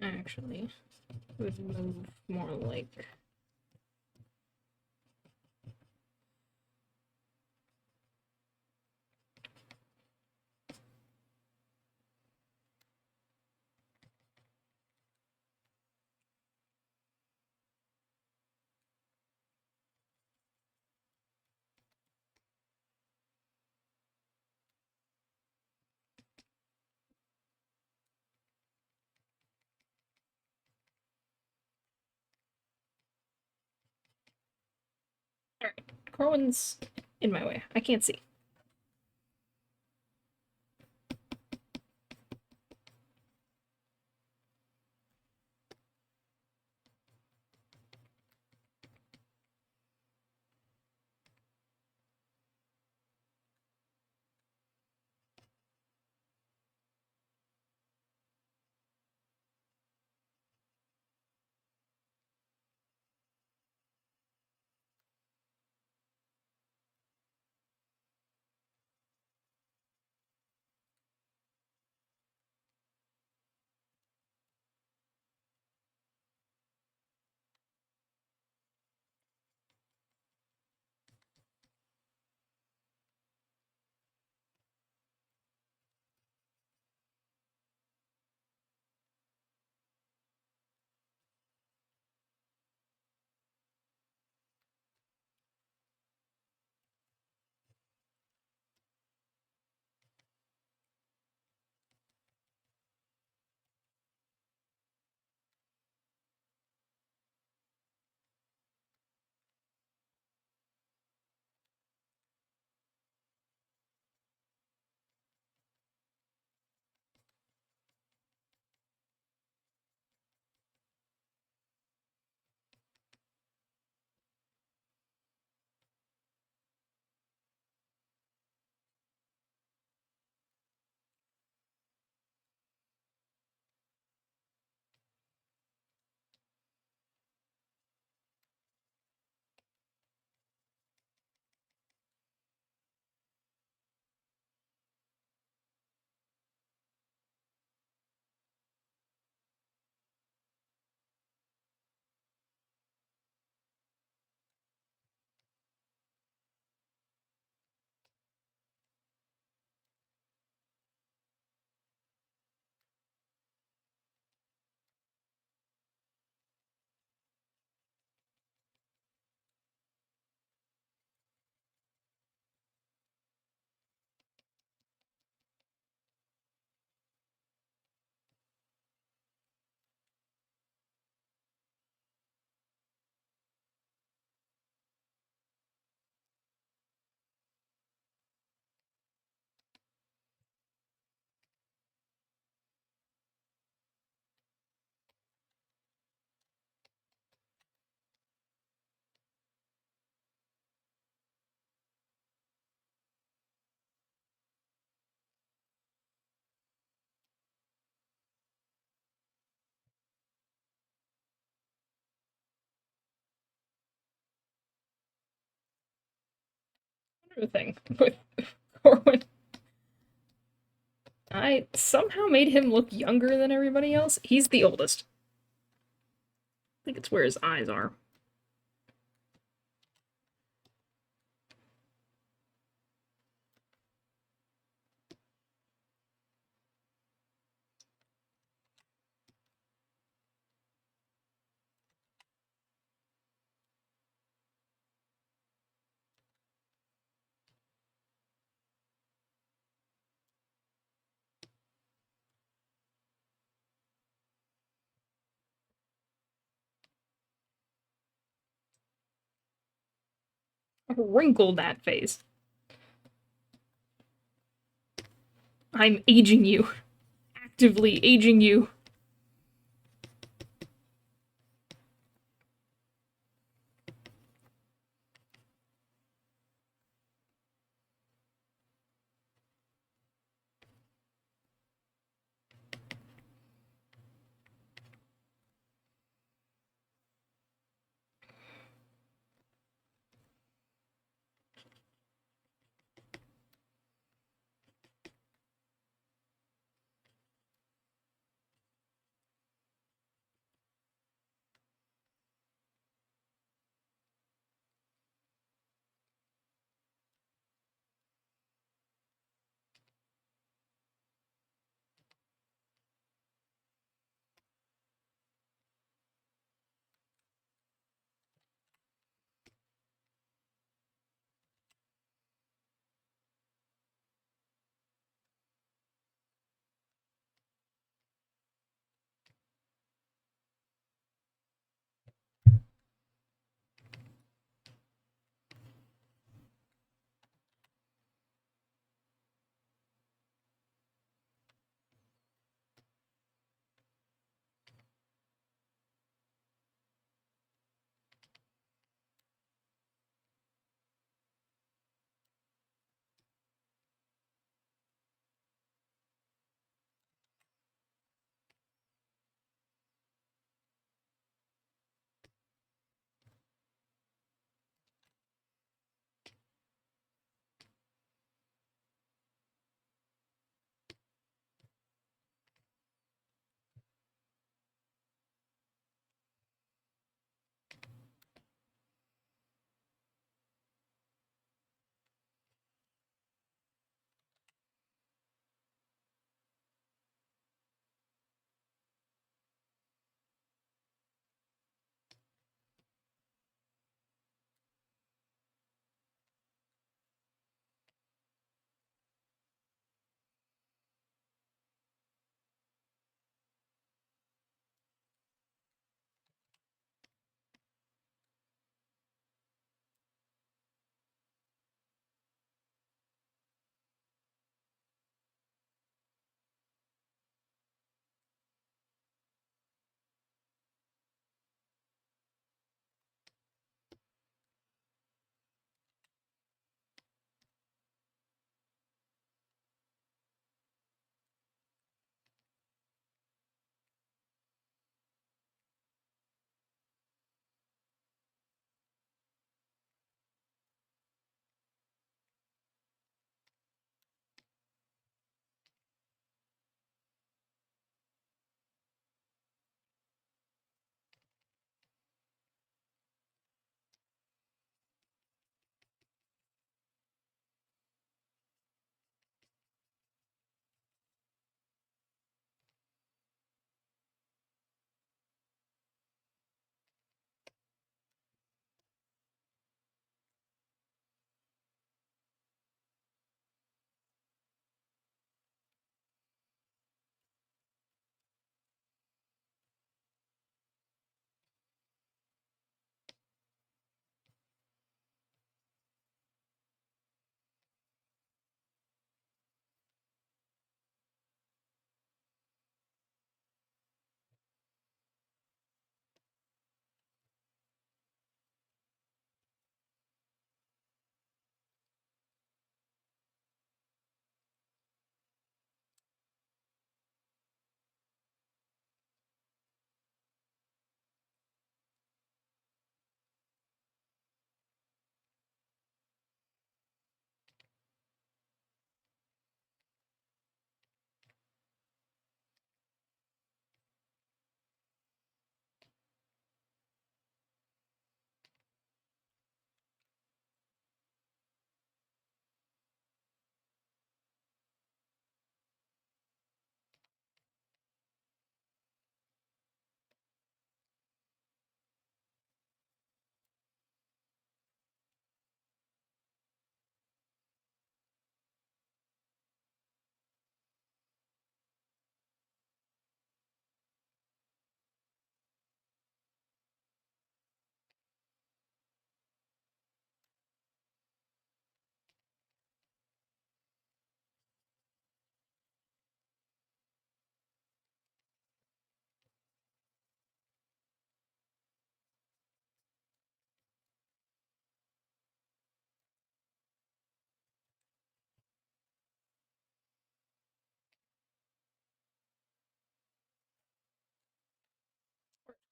Actually, would move more like. Alright, Corwin's in my way. I can't see. Another thing with Corwin. I somehow made him look younger than everybody else. He's the oldest. I think it's where his eyes are. Wrinkle that face. I'm aging you. Actively aging you.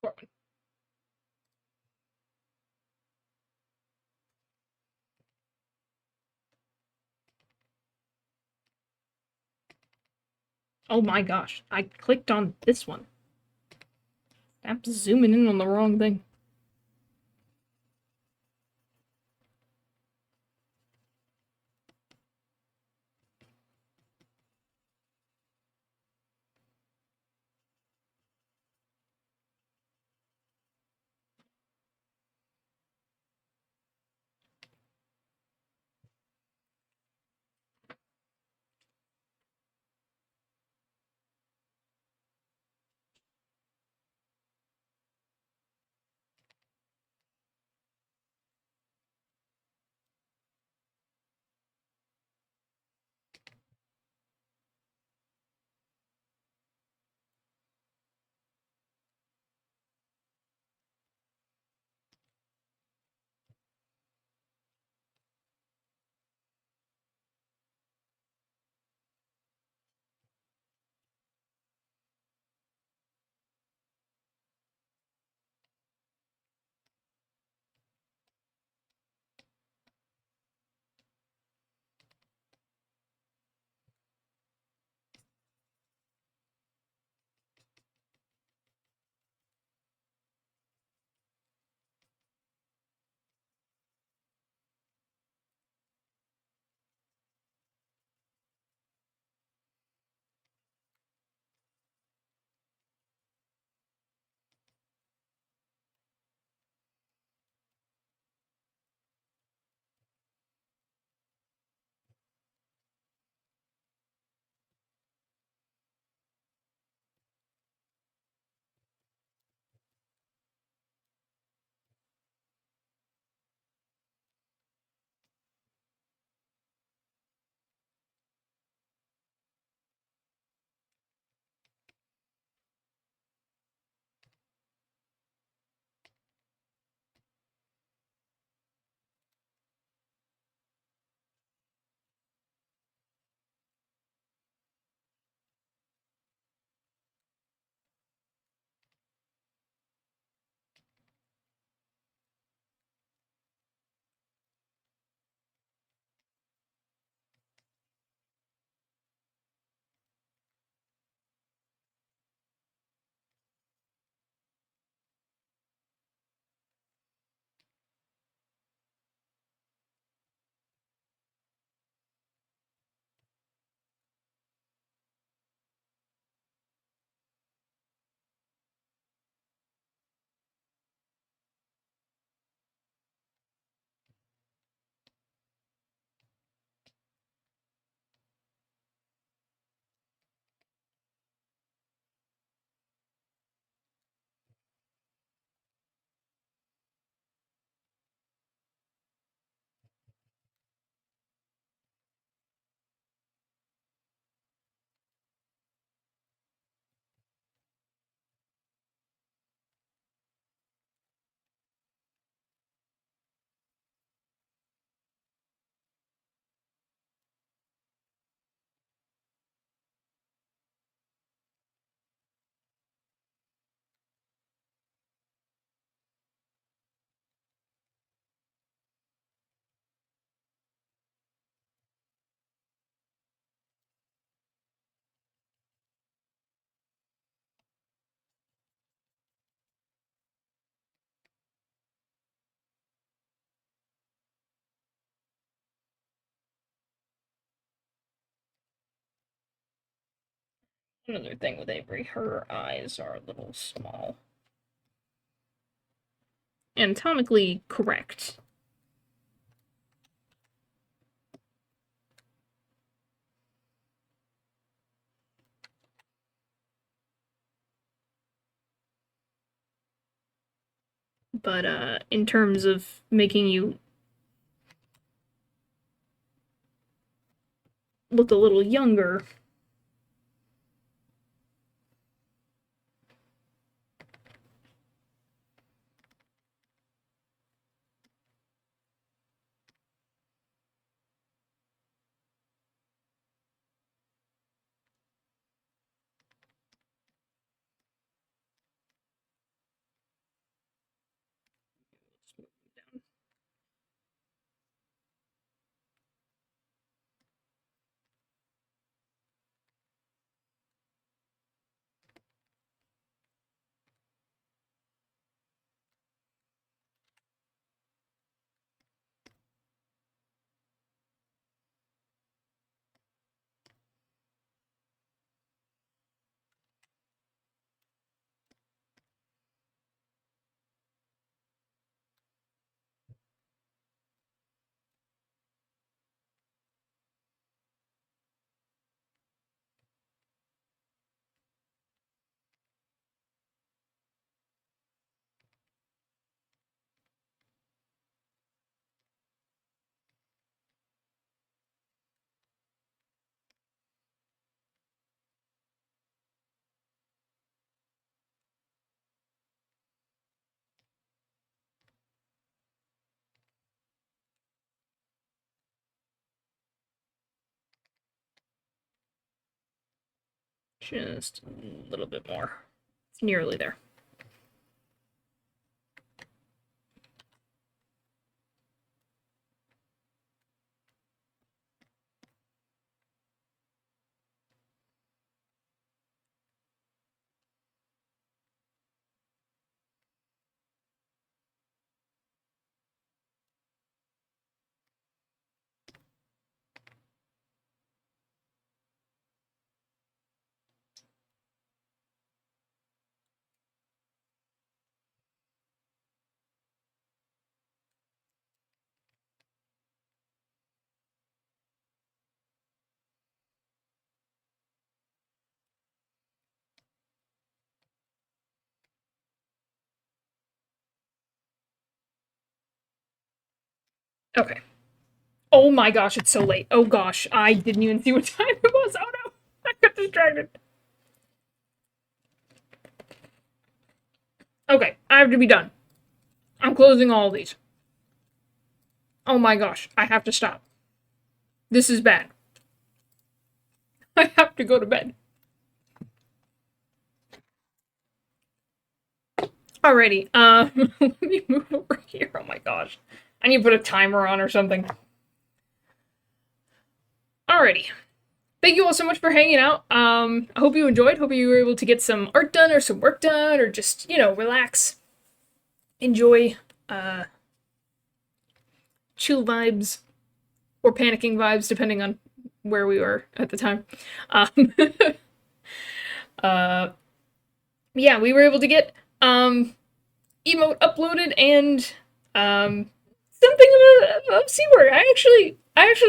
Short one. Oh my gosh, I clicked on this one. I'm zooming in on the wrong thing. Another thing with Avery, her eyes are a little small. Anatomically correct. But in terms of making you look a little younger, Just a little bit more. It's nearly there. Okay. Oh my gosh, it's so late. Oh gosh, I didn't even see what time it was. Oh no, I got distracted. Okay, I have to be done. I'm closing all of these. Oh my gosh, I have to stop. This is bad. I have to go to bed. Alrighty, let me move over here. Oh my gosh. I need to put a timer on or something. Alrighty. Thank you all so much for hanging out. I hope you enjoyed. Hope you were able to get some art done or some work done or just, you know, relax. Enjoy, chill vibes or panicking vibes, depending on where we were at the time. Yeah, we were able to get, emote uploaded and, something of Seaward. I actually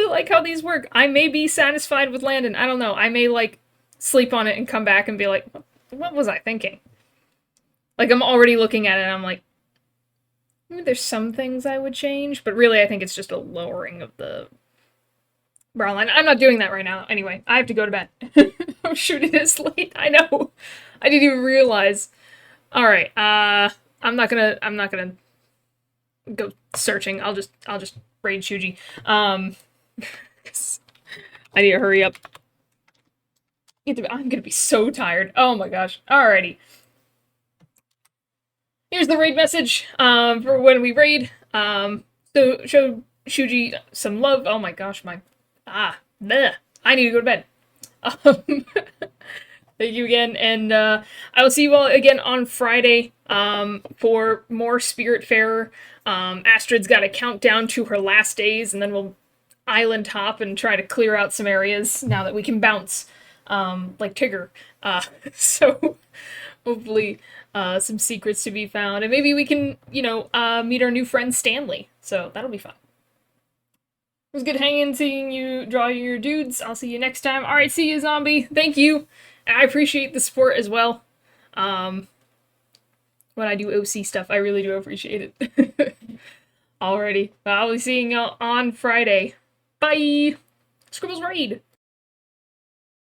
like how these work. I may be satisfied with Landon. I don't know. I may, like, sleep on it and come back and be like, what was I thinking? Like, I'm already looking at it and I'm like, maybe there's some things I would change, but really I think it's just a lowering of the brow line. I'm not doing that right now. Anyway, I have to go to bed. Oh shoot, it is late. I know. I didn't even realize. Alright, I'm not gonna go searching. I'll just raid Shuji. I need to hurry up. I'm gonna be so tired. Oh my gosh. Alrighty. Here's the raid message, for when we raid. So show Shuji some love. Oh my gosh, bleh. I need to go to bed. Thank you again, and I will see you all again on Friday for more Spiritfarer. Astrid's got a countdown to her last days, and then we'll island hop and try to clear out some areas now that we can bounce, like Tigger. So hopefully some secrets to be found, and maybe we can, you know, meet our new friend Stanley. So that'll be fun. It was good hanging, seeing you draw your dudes. I'll see you next time. Alright, see you, zombie. Thank you. I appreciate the support as well. When I do OC stuff, I really do appreciate it. Alrighty. I'll be seeing you on Friday. Bye! Scribbles Raid!